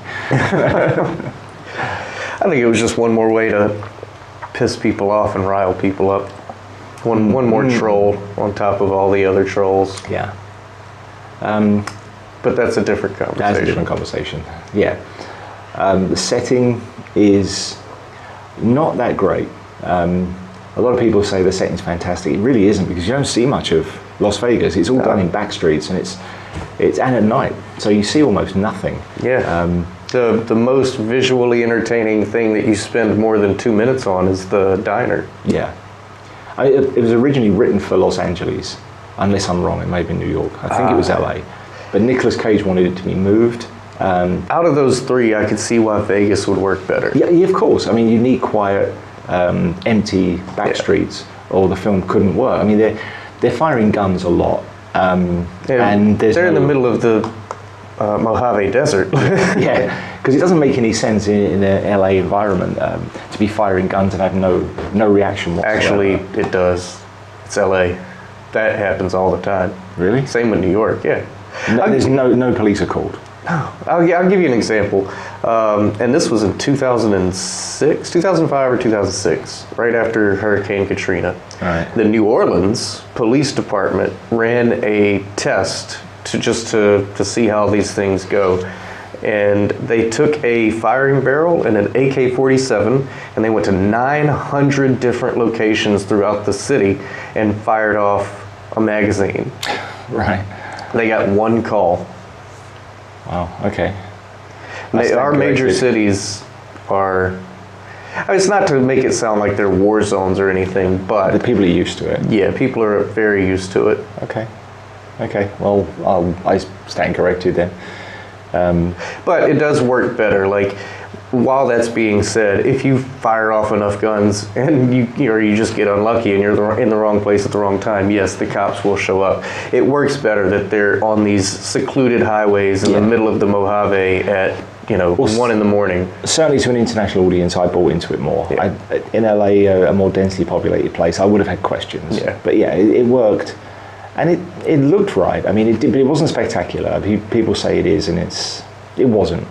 I think it was just one more way to piss people off and rile people up. One more troll on top of all the other trolls. Yeah. But that's a different conversation. That's a different conversation. Yeah. The setting is not that great. A lot of people say the setting's fantastic. It really isn't, because you don't see much of Las Vegas. It's all done in back streets, and it's and at night, so you see almost nothing. Yeah. The most visually entertaining thing that you spend more than 2 minutes on is the diner. Yeah. It was originally written for Los Angeles, unless I'm wrong. It may have been New York. I think it was LA. But Nicolas Cage wanted it to be moved. Out of those three, I could see why Vegas would work better. Yeah, of course. I mean, you need quiet, empty back streets, or the film couldn't work. I mean, they're firing guns a lot, and they're in the middle of the Mojave Desert. Yeah, because it doesn't make any sense in an LA environment to be firing guns and have no reaction whatsoever. Actually, it does. It's LA. That happens all the time. Really? Same with New York. Yeah. There's no police are called. I'll give you an example. And this was in 2006, 2005 or 2006, right after Hurricane Katrina. Right. The New Orleans Police Department ran a test to see how these things go. And they took a firing barrel and an AK-47, and they went to 900 different locations throughout the city and fired off a magazine. Right. They got one call. Wow, okay. Our major cities are, I mean, it's not to make it sound like they're war zones or anything, but The people are used to it. yeah, people are very used to it. Okay, well, I stand corrected then. But it does work better. Like, while that's being said, if you fire off enough guns and you just get unlucky and you're in the wrong place at the wrong time, yes, the cops will show up. It works better that they're on these secluded highways in the middle of the Mojave at 1 in the morning. Certainly to an international audience, I bought into it more. Yeah. In LA, a more densely populated place, I would have had questions. Yeah. But yeah, it worked. And it looked right. I mean, but it wasn't spectacular. People say it is, and it wasn't.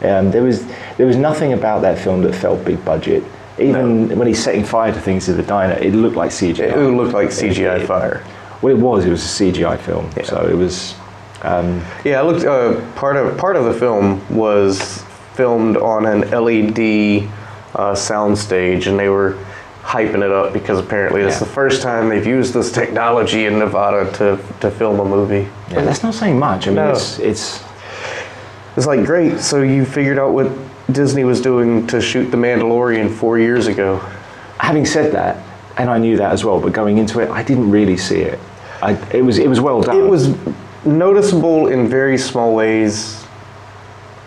There was nothing about that film that felt big budget. Even when he's setting fire to things in the diner, it looked like CGI. It looked like CGI fire. Well, it was a CGI film, so it was. Yeah, I looked. Part of the film was filmed on an LED soundstage, and they were hyping it up because apparently it's the first time they've used this technology in Nevada to film a movie. Yeah, that's not saying much. I mean, it's like, great. So you figured out what Disney was doing to shoot The Mandalorian 4 years ago. Having said that, and I knew that as well, but going into it, I didn't really see it. It was well done. It was noticeable in very small ways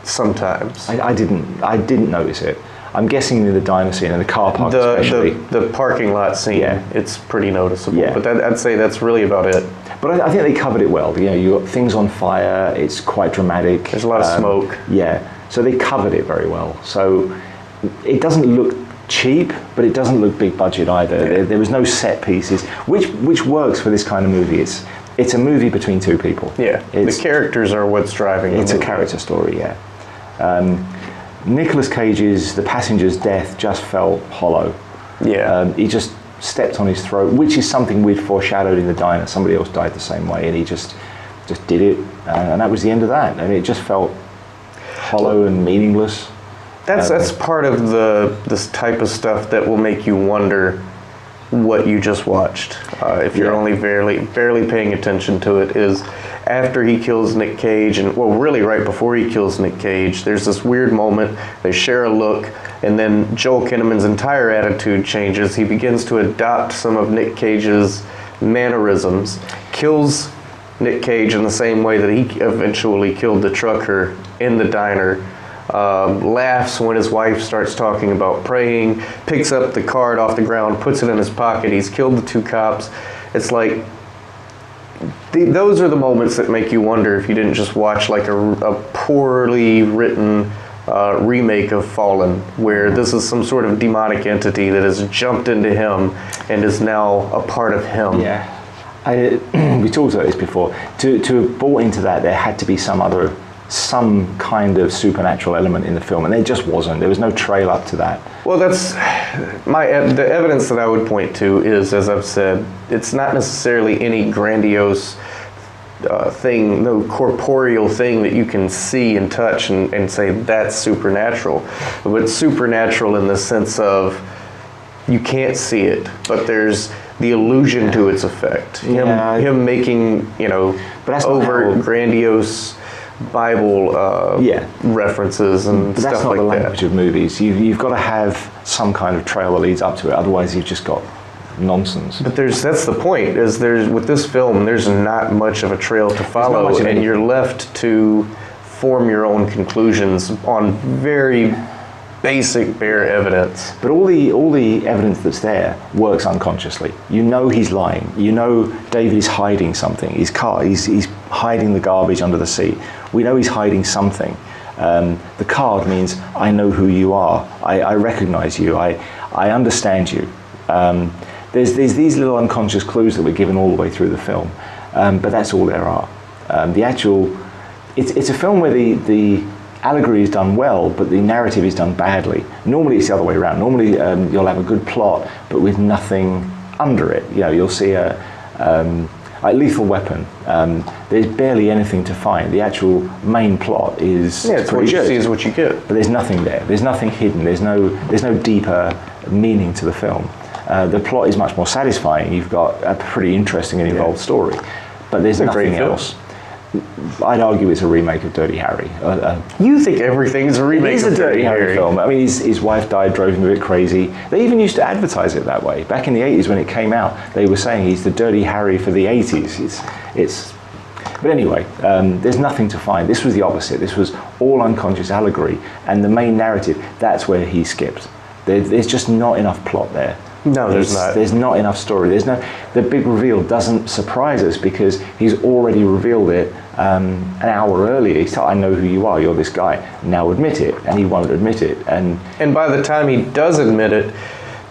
sometimes. I didn't notice it. I'm guessing in the diner scene and the car park especially. The parking lot scene, it's pretty noticeable. Yeah. But I'd say that's really about it. But I think they covered it well. You got things on fire, it's quite dramatic. There's a lot of smoke. Yeah, so they covered it very well. So it doesn't look cheap, but it doesn't look big budget either. Yeah. There was no set pieces, which works for this kind of movie. It's a movie between two people. Yeah, the characters are what's driving It's the a movie. character story, yeah. Nicolas Cage's The Passenger's death just felt hollow. Yeah. He just stepped on his throat, which is something we'd foreshadowed in the diner. Somebody else died the same way, and he just did it, and that was the end of that. I mean, it just felt hollow and meaningless. That's part of this type of stuff that will make you wonder what you just watched, if you're only barely paying attention to it, is after he kills Nick Cage, and well, really right before he kills Nick Cage, there's this weird moment. They share a look, and then Joel Kinnaman's entire attitude changes. He begins to adopt some of Nick Cage's mannerisms, kills Nick Cage in the same way that he eventually killed the trucker in the diner, laughs when his wife starts talking about praying, picks up the card off the ground, puts it in his pocket. He's killed the 2 cops. It's like, those are the moments that make you wonder if you didn't just watch like a poorly written remake of Fallen, where this is some sort of demonic entity that has jumped into him and is now a part of him. Yeah. We talked about this before. To have bought into that, there had to be some kind of supernatural element in the film, and there just wasn't. There was no trail up to that. Well, that's the evidence that I would point to is, as I've said, it's not necessarily any grandiose thing, no corporeal thing that you can see and touch and say that's supernatural. But it's supernatural in the sense of you can't see it, but there's the illusion to its effect. Him making, but overt, grandiose Bible references and stuff like that. But that's not the language of movies. You've got to have some kind of trail that leads up to it. Otherwise, you've just got nonsense. But that's the point. With this film, there's not much of a trail to follow, and you're left to form your own conclusions on very basic, bare evidence. But all the evidence that's there works unconsciously. You know he's lying. You know David is hiding something. He's hiding the garbage under the seat. We know he's hiding something. The card means I know who you are. I recognize you. I understand you. There's these little unconscious clues that we're given all the way through the film, but that's all there are. It's a film where the allegory is done well, but the narrative is done badly. Normally it's the other way around. Normally you'll have a good plot, but with nothing under it. You'll see like Lethal Weapon. There's barely anything to find. The actual main plot is it's what you see is what you get. But there's nothing there. There's nothing hidden. There's no deeper meaning to the film. The plot is much more satisfying. You've got a pretty interesting and involved story, but there's nothing else. I'd argue it's a remake of Dirty Harry. You think everything's a remake of Dirty Harry film. I mean, his wife died, drove him a bit crazy. They even used to advertise it that way. Back in the 80s when it came out, they were saying he's the Dirty Harry for the 80s. But anyway, there's nothing to find. This was the opposite. This was all unconscious allegory, and the main narrative, that's where he skipped. There's just not enough plot there. No, there's not. There's not enough story. The big reveal doesn't surprise us because he's already revealed it an hour earlier. He said, I know who you are, you're this guy. Now admit it. And he won't admit it. And by the time he does admit it,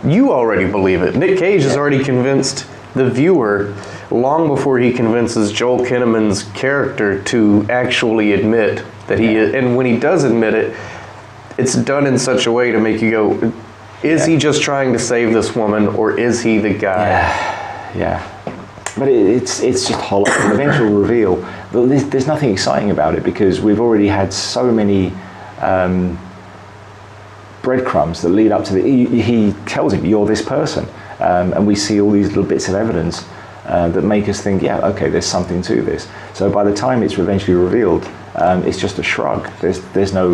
you already believe it. Nick Cage has already convinced the viewer long before he convinces Joel Kinnaman's character to actually admit that he is. And when he does admit it, it's done in such a way to make you go, is he just trying to save this woman, or is he the guy? Yeah. But it's just hollow. The eventual reveal, there's nothing exciting about it because we've already had so many breadcrumbs that lead up to he tells him, you're this person. And we see all these little bits of evidence that make us think, okay, there's something to this. So by the time it's eventually revealed, it's just a shrug. There's no...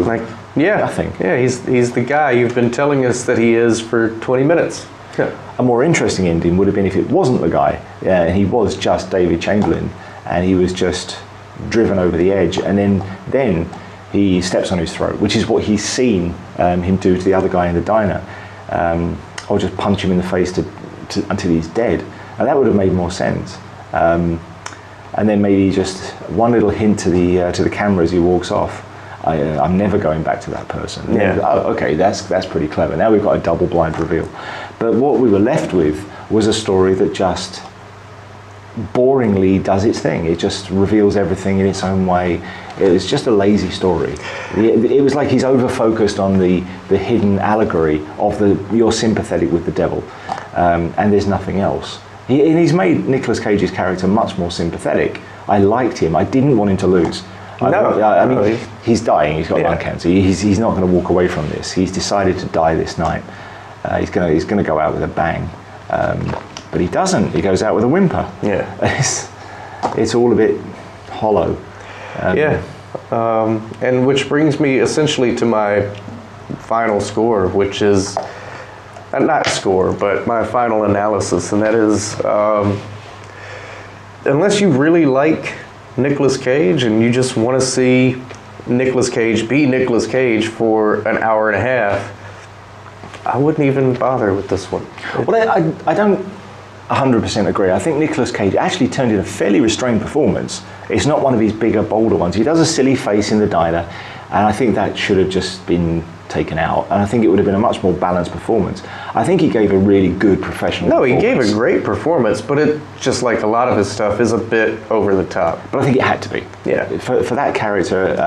nothing. Yeah, he's the guy you've been telling us that he is for 20 minutes. Yeah. A more interesting ending would have been if it wasn't the guy, and he was just David Chamberlain, and he was just driven over the edge, and then he steps on his throat, which is what he's seen him do to the other guy in the diner, or just punch him in the face until he's dead. And that would have made more sense. And then maybe just one little hint to the camera as he walks off. I'm never going back to that person. Yeah. Okay, that's pretty clever. Now we've got a double blind reveal. But what we were left with was a story that just boringly does its thing. It just reveals everything in its own way. It was just a lazy story. It was like he's over-focused on the hidden allegory of you're sympathetic with the devil, and there's nothing else. He's made Nicolas Cage's character much more sympathetic. I liked him. I didn't want him to lose. I mean, he's dying. He's got lung cancer. He's not going to walk away from this. He's decided to die this night. He's going to go out with a bang. But he doesn't. He goes out with a whimper. Yeah. It's all a bit hollow. And which brings me essentially to my final score, which is not score, but my final analysis, and that is, unless you really like Nicolas Cage and you just want to see Nicolas Cage be Nicolas Cage for an hour and a half, I wouldn't even bother with this one. Well, I don't 100% agree. I think Nicolas Cage actually turned in a fairly restrained performance. It's not one of his bigger, bolder ones. He does a silly face in the diner, and I think that should have just been taken out, and I think it would have been a much more balanced performance. I think he gave a really good professional performance. He gave a great performance, but it, just like a lot of his stuff, is a bit over the top. But I think it had to be. Yeah. For that character,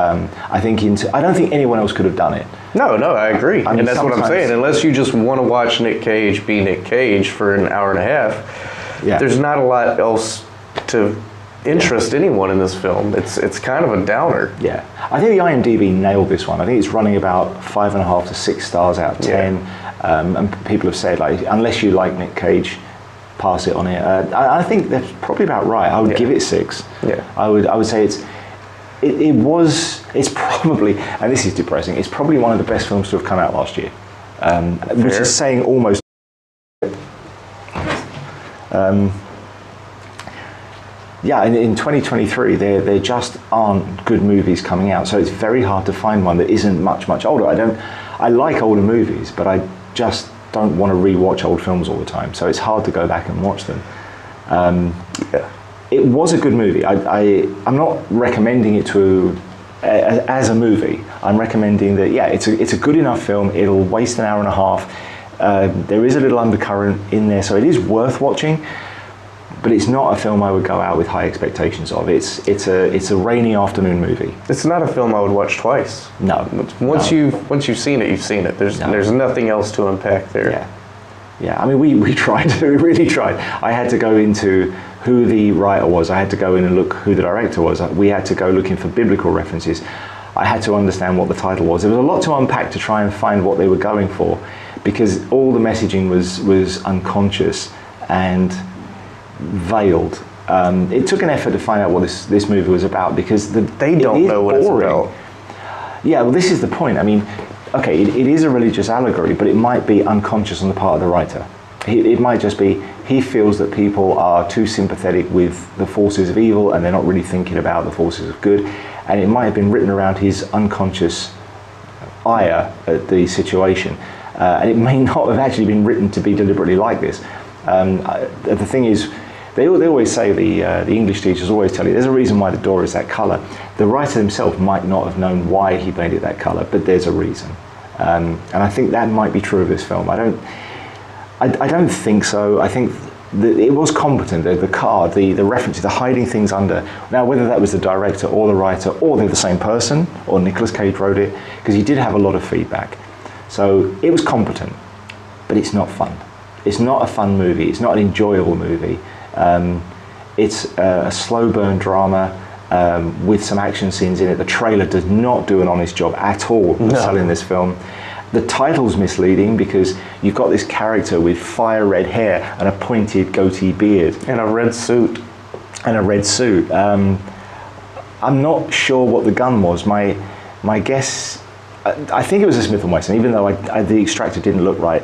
I don't think anyone else could have done it. No, I agree. And that's what I'm saying. Unless you just want to watch Nick Cage be Nick Cage for an hour and a half, there's not a lot else to interest anyone in this film. It's kind of a downer. Yeah, I think the IMDb nailed this one. I think it's running about 5.5 to 6 stars out of 10. And people have said, like, unless you like Nick Cage, pass it on it. I think that's probably about right. I would give it 6. Yeah, I would say it's probably, and this is depressing, it's probably one of the best films to have come out last year, which is saying almost. Yeah, in 2023, there just aren't good movies coming out, so it's very hard to find one that isn't much older. I like older movies, but I just don't want to re-watch old films all the time, so it's hard to go back and watch them. It was a good movie. I'm not recommending it as a movie. I'm recommending that, it's a good enough film. It'll waste an hour and a half. There is a little undercurrent in there, so it is worth watching. But it's not a film I would go out with high expectations of. It's a rainy afternoon movie. It's not a film I would watch twice. No. Once you've seen it, you've seen it. There's nothing else to unpack there. Yeah. I mean, we tried. We really tried. I had to go into who the writer was. I had to go in and look who the director was. We had to go looking for biblical references. I had to understand what the title was. There was a lot to unpack to try and find what they were going for, because all the messaging was unconscious and veiled. It took an effort to find out what this movie was about, because they don't know what it's about. Yeah, well, this is the point. I mean, okay, it is a religious allegory, but it might be unconscious on the part of the writer. It might just be he feels that people are too sympathetic with the forces of evil and they're not really thinking about the forces of good, and it might have been written around his unconscious ire at the situation, and it may not have actually been written to be deliberately like this. The thing is, they always say, the English teachers always tell you, there's a reason why the door is that colour. The writer himself might not have known why he made it that colour, but there's a reason. And I think that might be true of this film. I don't think so. I think that it was competent, the card, the references, the hiding things under. Now, whether that was the director or the writer, or they're the same person, or Nicolas Cage wrote it, because he did have a lot of feedback. So it was competent, but it's not fun. It's not a fun movie. It's not an enjoyable movie. It's a slow burn drama with some action scenes in it. The trailer does not do an honest job at all of selling this film. The title's misleading because you've got this character with fire red hair and a pointed goatee beard. And a red suit. I'm not sure what the gun was. My guess, I think it was a Smith & Wesson, even though the extractor didn't look right.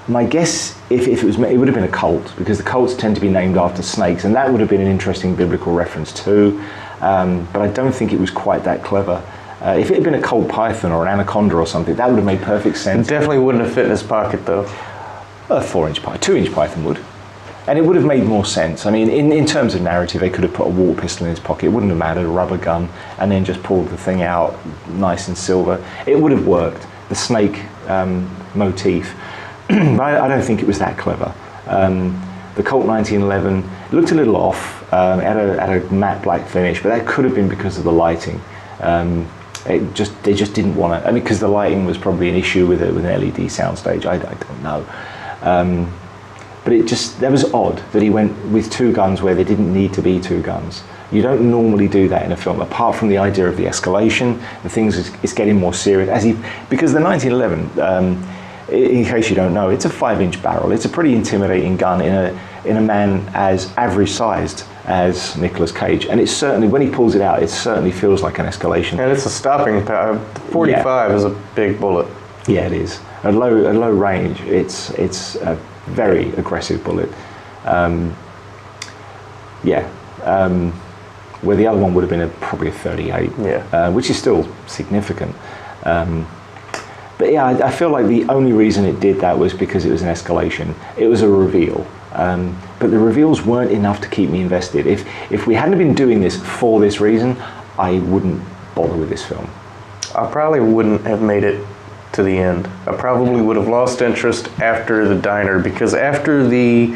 My guess, if it was, it would have been a Colt, because the Colts tend to be named after snakes, and that would have been an interesting biblical reference too. But I don't think it was quite that clever. If it had been a Colt Python or an Anaconda or something, that would have made perfect sense. It definitely wouldn't have fit in his pocket, though. A 4-inch Python, 2-inch Python would. And it would have made more sense. I mean, in terms of narrative, they could have put a water pistol in his pocket. It wouldn't have mattered, a rubber gun, and then just pulled the thing out nice and silver. It would have worked. The snake motif. But I don't think it was that clever. The Colt 1911 looked a little off. It had a matte black finish, but that could have been because of the lighting. They just didn't want to. I mean, because the lighting was probably an issue with an LED soundstage. I don't know. But that was odd that he went with 2 guns where there didn't need to be 2 guns. You don't normally do that in a film, apart from the idea of the escalation. The things is getting more serious because the 1911. in case you don't know, it's a 5-inch barrel. It's a pretty intimidating gun in a man as average sized as Nicolas Cage, and it's certainly, when he pulls it out, it certainly feels like an escalation. And it's a stopping power. 45 is a big bullet. Yeah, it is. At low range, it's a very aggressive bullet. Where the other one would have been probably a 38, which is still significant. But yeah, I feel like the only reason it did that was because it was an escalation. It was a reveal. But the reveals weren't enough to keep me invested. If we hadn't been doing this for this reason, I wouldn't bother with this film. I probably wouldn't have made it to the end. I probably would have lost interest after the diner, because after the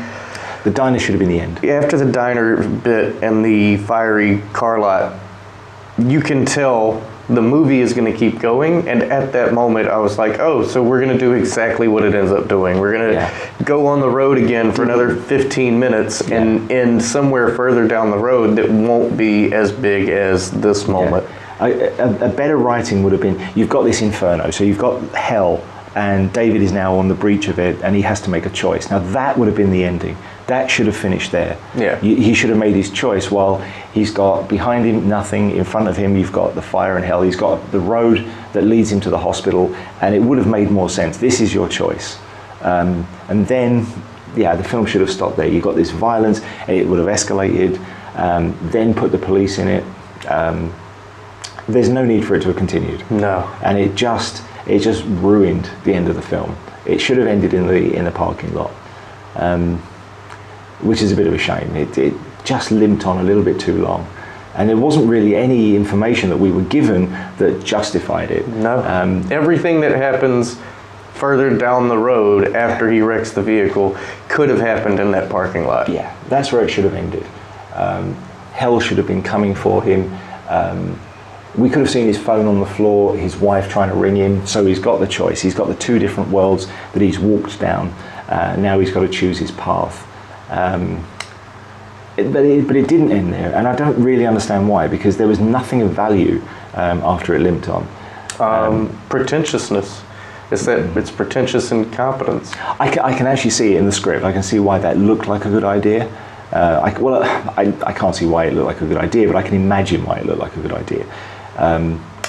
diner should have been the end. After the diner bit and the fiery car lot, you can tell the movie is going to keep going, and at that moment I was like, oh, so we're going to do exactly what it ends up doing. We're going to go on the road again for another 15 minutes and end somewhere further down the road that won't be as big as this moment. A better writing would have been, you've got this inferno, so you've got hell, and David is now on the breach of it, and he has to make a choice. Now that would have been the ending. That should have finished there. Yeah. He should have made his choice. While he's got behind him nothing, in front of him you've got the fire and hell, he's got the road that leads him to the hospital, and it would have made more sense. This is your choice. And then, the film should have stopped there. You've got this violence, and it would have escalated, then put the police in it. There's no need for it to have continued. No. And it just ruined the end of the film. It should have ended in the parking lot. Which is a bit of a shame. It just limped on a little bit too long, and there wasn't really any information that we were given that justified it. No. Everything that happens further down the road after he wrecks the vehicle could have happened in that parking lot. Yeah, that's where it should have ended. Hell should have been coming for him. We could have seen his phone on the floor, his wife trying to ring him, so he's got the choice. He's got the two different worlds that he's walked down. Now he's got to choose his path. But it didn't end there, and I don't really understand why, because there was nothing of value after it limped on. Pretentiousness. It's pretentious incompetence. I can actually see it in the script. I can see why that looked like a good idea. I can't see why it looked like a good idea, but I can imagine why it looked like a good idea.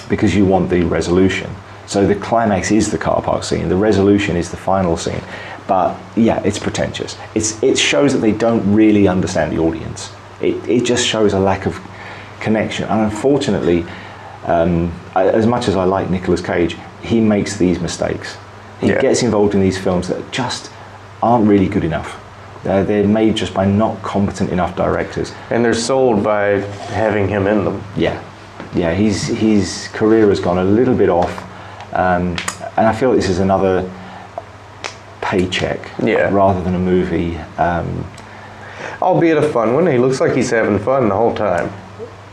Because you want the resolution. So the climax is the car park scene, the resolution is the final scene. But yeah, it's pretentious. It shows that they don't really understand the audience. It just shows a lack of connection. And unfortunately, as much as I like Nicolas Cage, he makes these mistakes. He gets involved in these films that just aren't really good enough. They're made just by not competent enough directors. And they're sold by having him in them. Yeah, his career has gone a little bit off. And I feel this is another paycheck rather than a movie. Albeit a fun one. He looks like he's having fun the whole time.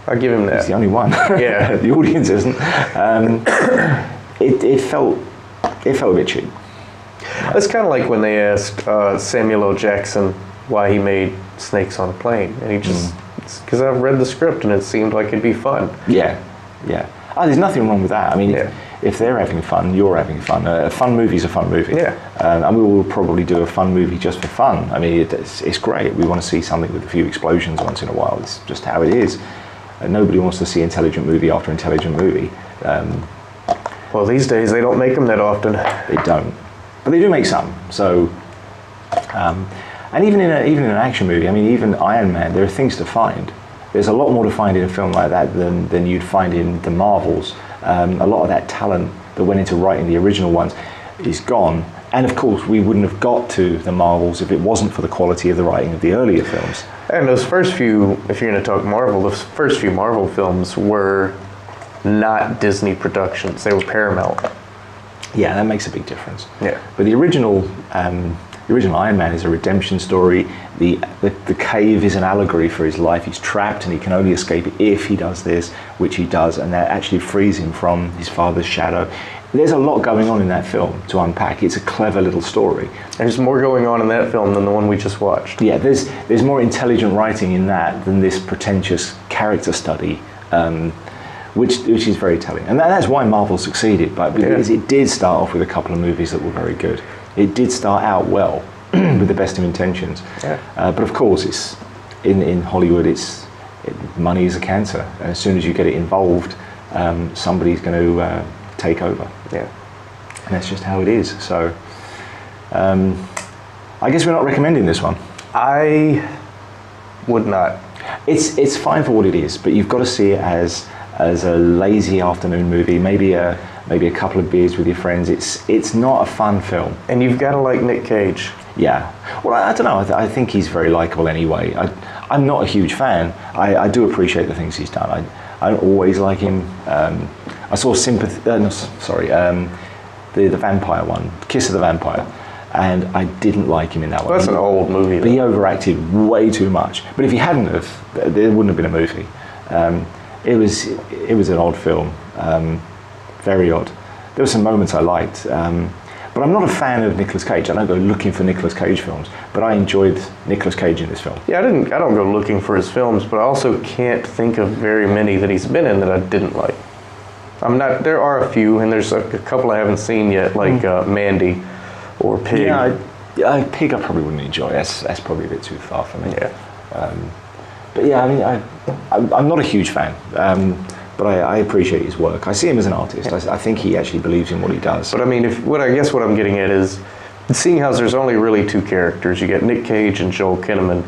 I'll give him that. He's the only one. Yeah. The audience isn't. It felt a bit cheap. It's kind of like when they asked Samuel L. Jackson why he made Snakes on a Plane, and he just, because I've read the script and it seemed like it'd be fun. Yeah. Oh, there's nothing wrong with that. I mean, if they're having fun, you're having fun. A fun movie's a fun movie. Yeah. And we will probably do a fun movie just for fun. I mean, it's great. We want to see something with a few explosions once in a while. It's just how it is. Nobody wants to see intelligent movie after intelligent movie. Well, these days they don't make them that often. They don't. But they do make some. So, and even in an action movie, I mean, even Iron Man, there are things to find. There's a lot more to find in a film like that than you'd find in the Marvels. A lot of that talent that went into writing the original ones is gone. And of course, we wouldn't have got to the Marvels if it wasn't for the quality of the writing of the earlier films. And those first few, if you're going to talk Marvel, those first few Marvel films were not Disney productions. They were Paramount. Yeah, that makes a big difference. Yeah. But the original Iron Man is a redemption story. The cave is an allegory for his life. He's trapped and he can only escape if he does this, which he does, and that actually frees him from his father's shadow. There's a lot going on in that film to unpack. It's a clever little story. There's more going on in that film than the one we just watched. Yeah, there's more intelligent writing in that than this pretentious character study, which is very telling. And that's why Marvel succeeded, but because it did start off with a couple of movies that were very good. It did start out well with the best of intentions. Yeah. But of course, it's in Hollywood, money is a cancer. And as soon as you get it involved, somebody's going to take over. Yeah. And that's just how it is. So I guess we're not recommending this one. I would not. It's fine for what it is, but you've got to see it as a lazy afternoon movie, maybe a couple of beers with your friends. It's not a fun film. And you've got to like Nick Cage. Yeah. Well, I don't know. I think he's very likable anyway. I'm not a huge fan. I do appreciate the things he's done. I don't always like him. I saw Sympathy. The vampire one, Kiss of the Vampire, and I didn't like him in that one. That's an old movie. But he overacted way too much. But if he hadn't have, there wouldn't have been a movie. It was an odd film, very odd. There were some moments I liked, but I'm not a fan of Nicolas Cage. I don't go looking for Nicolas Cage films, but I enjoyed Nicolas Cage in this film. Yeah, I don't go looking for his films, but I also can't think of very many that he's been in that I didn't like. There are a few, and there's a couple I haven't seen yet, like Mandy or Pig. Yeah, Pig I probably wouldn't enjoy. That's probably a bit too far for me. Yeah. But yeah, I mean, I'm not a huge fan, but I appreciate his work. I see him as an artist. I think he actually believes in what he does. But I mean, what I'm getting at is, seeing how there's only really two characters. You get Nick Cage and Joel Kinnaman.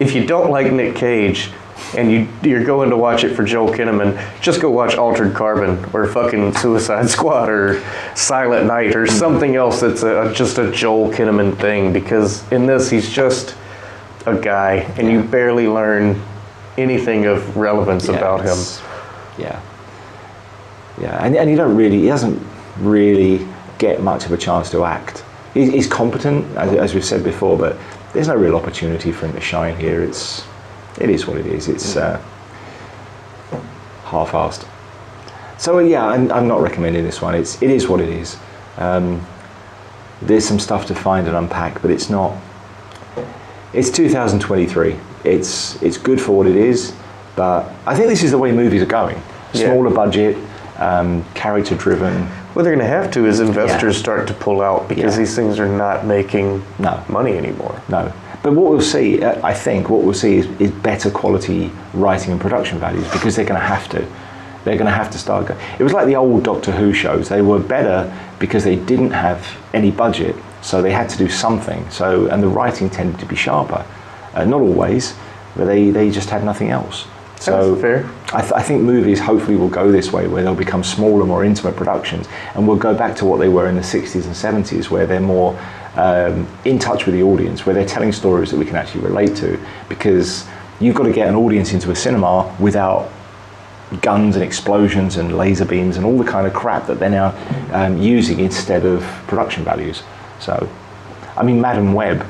If you don't like Nick Cage, and you're going to watch it for Joel Kinnaman, just go watch Altered Carbon or fucking Suicide Squad or Silent Night or something else that's just a Joel Kinnaman thing, because in this he's just a guy and you barely learn anything of relevance about him. Yeah. And he doesn't really get much of a chance to act. He's competent, as we've said before, but there's no real opportunity for him to shine here. It is what it is. It's half-assed. So yeah, I'm not recommending this one. It is what it is. There's some stuff to find and unpack, but it's not. It's 2023. It's good for what it is, but I think this is the way movies are going. Smaller budget, character-driven. What they're going to have to is investors start to pull out, because these things are not making money anymore. No. But what we'll see, I think, is better quality writing and production values, because they're going to have to. They're going to have to start going. It was like the old Doctor Who shows. They were better because they didn't have any budget, so they had to do something. And the writing tended to be sharper. Not always, but they just had nothing else. So that's fair. I think movies hopefully will go this way, where they'll become smaller, more intimate productions, and we'll go back to what they were in the 60s and 70s, where they're more in touch with the audience, where they're telling stories that we can actually relate to, because you've got to get an audience into a cinema without guns and explosions and laser beams and all the kind of crap that they're now using instead of production values. So, I mean, Madam Web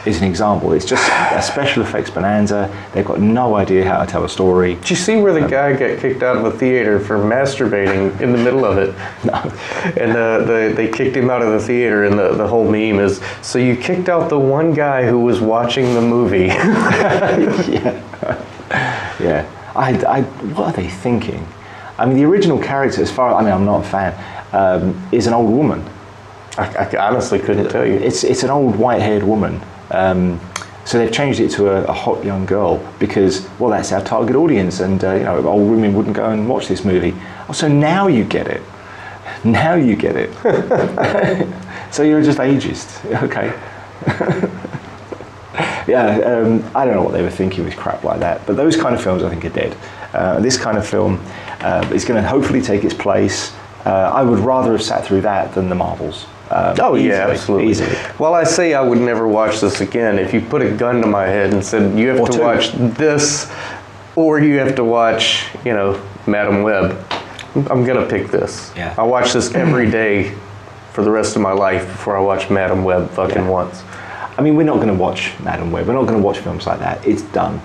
is an example. It's just a special effects bonanza. They've got no idea how to tell a story. Did you see where the guy got kicked out of a theater for masturbating in the middle of it? No. And they kicked him out of the theater, and the whole meme is, so you kicked out the one guy who was watching the movie. Yeah. What are they thinking? I mean, the original character, I'm not a fan, is an old woman. I honestly couldn't tell you. It's an old white-haired woman. So they've changed it to a hot young girl because, well, that's our target audience, and old women wouldn't go and watch this movie. Oh, so now you get it. Now you get it. So you're just ageist. Okay. I don't know what they were thinking with crap like that, but those kind of films I think are dead. This kind of film is going to hopefully take its place. I would rather have sat through that than the Marvels. Easily, absolutely. Easily. Well, I say I would never watch this again. If you put a gun to my head and said, you have to watch this, or you have to watch, Madam Web, I'm going to pick this. Yeah. I watch this every day for the rest of my life before I watch Madam Web once. I mean, we're not going to watch Madam Web. We're not going to watch films like that. It's done.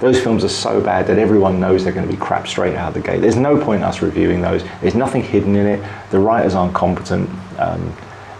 Those films are so bad that everyone knows they're going to be crap straight out of the gate. There's no point in us reviewing those. There's nothing hidden in it. The writers aren't competent.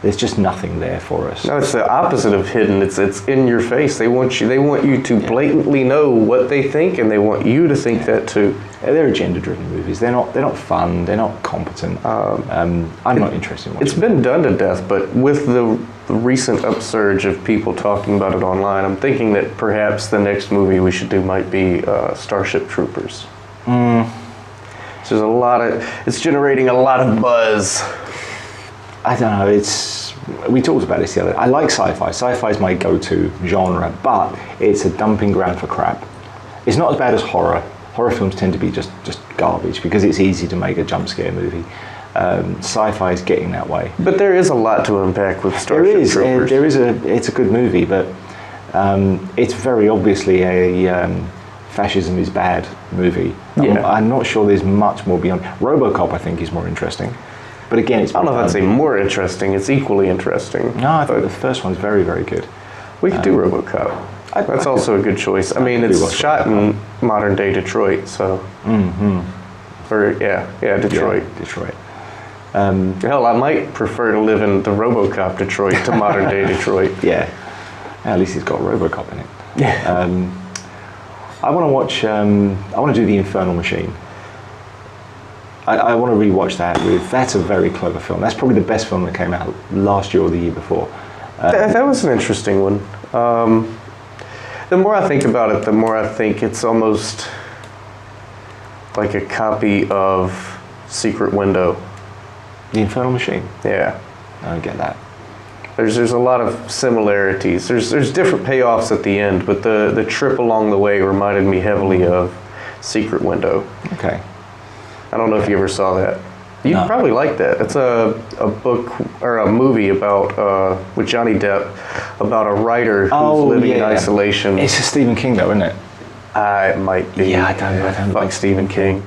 There's just nothing there for us. No, it's the opposite of hidden. It's in your face. They want you to blatantly know what they think, and they want you to think that too. They're agenda-driven movies. They're not fun. They're not competent. I'm not interested in watching It's been done to death, but with the recent upsurge of people talking about it online, I'm thinking that perhaps the next movie we should do might be Starship Troopers. So there's it's generating a lot of buzz. I don't know, we talked about this the other day. I like sci-fi. Sci-fi is my go-to genre, but it's a dumping ground for crap. It's not as bad as horror. Horror films tend to be just garbage because it's easy to make a jump scare movie. Sci-fi is getting that way. But there is a lot to unpack with Starship Troopers. It's a good movie, but it's very obviously a fascism is bad movie. Yeah. I'm not sure there's much more beyond. RoboCop, I think, is more interesting. But again, it's... I don't know if I'd say more interesting. It's equally interesting. No, I think the first one's very, very good. We could do RoboCop. That's also a good choice. I mean, it's shot in modern-day Detroit, so... Detroit. Yeah, Detroit. Hell, I might prefer to live in the RoboCop Detroit to modern-day Detroit. Yeah. At least it's got RoboCop in it. Yeah. I want to watch... I want to do The Infernal Machine. I want to rewatch that. That's a very clever film. That's probably the best film that came out last year or the year before. That was an interesting one. The more I think about it, the more I think it's almost like a copy of Secret Window. The Infernal Machine? Yeah. I don't get that. There's a lot of similarities. There's different payoffs at the end, but the trip along the way reminded me heavily of Secret Window. Okay. I don't know if you ever saw that. You'd probably like that. It's a book or a movie about with Johnny Depp about a writer who's living in isolation. It's a Stephen King though, isn't it? It might be. Yeah, I don't like Stephen King.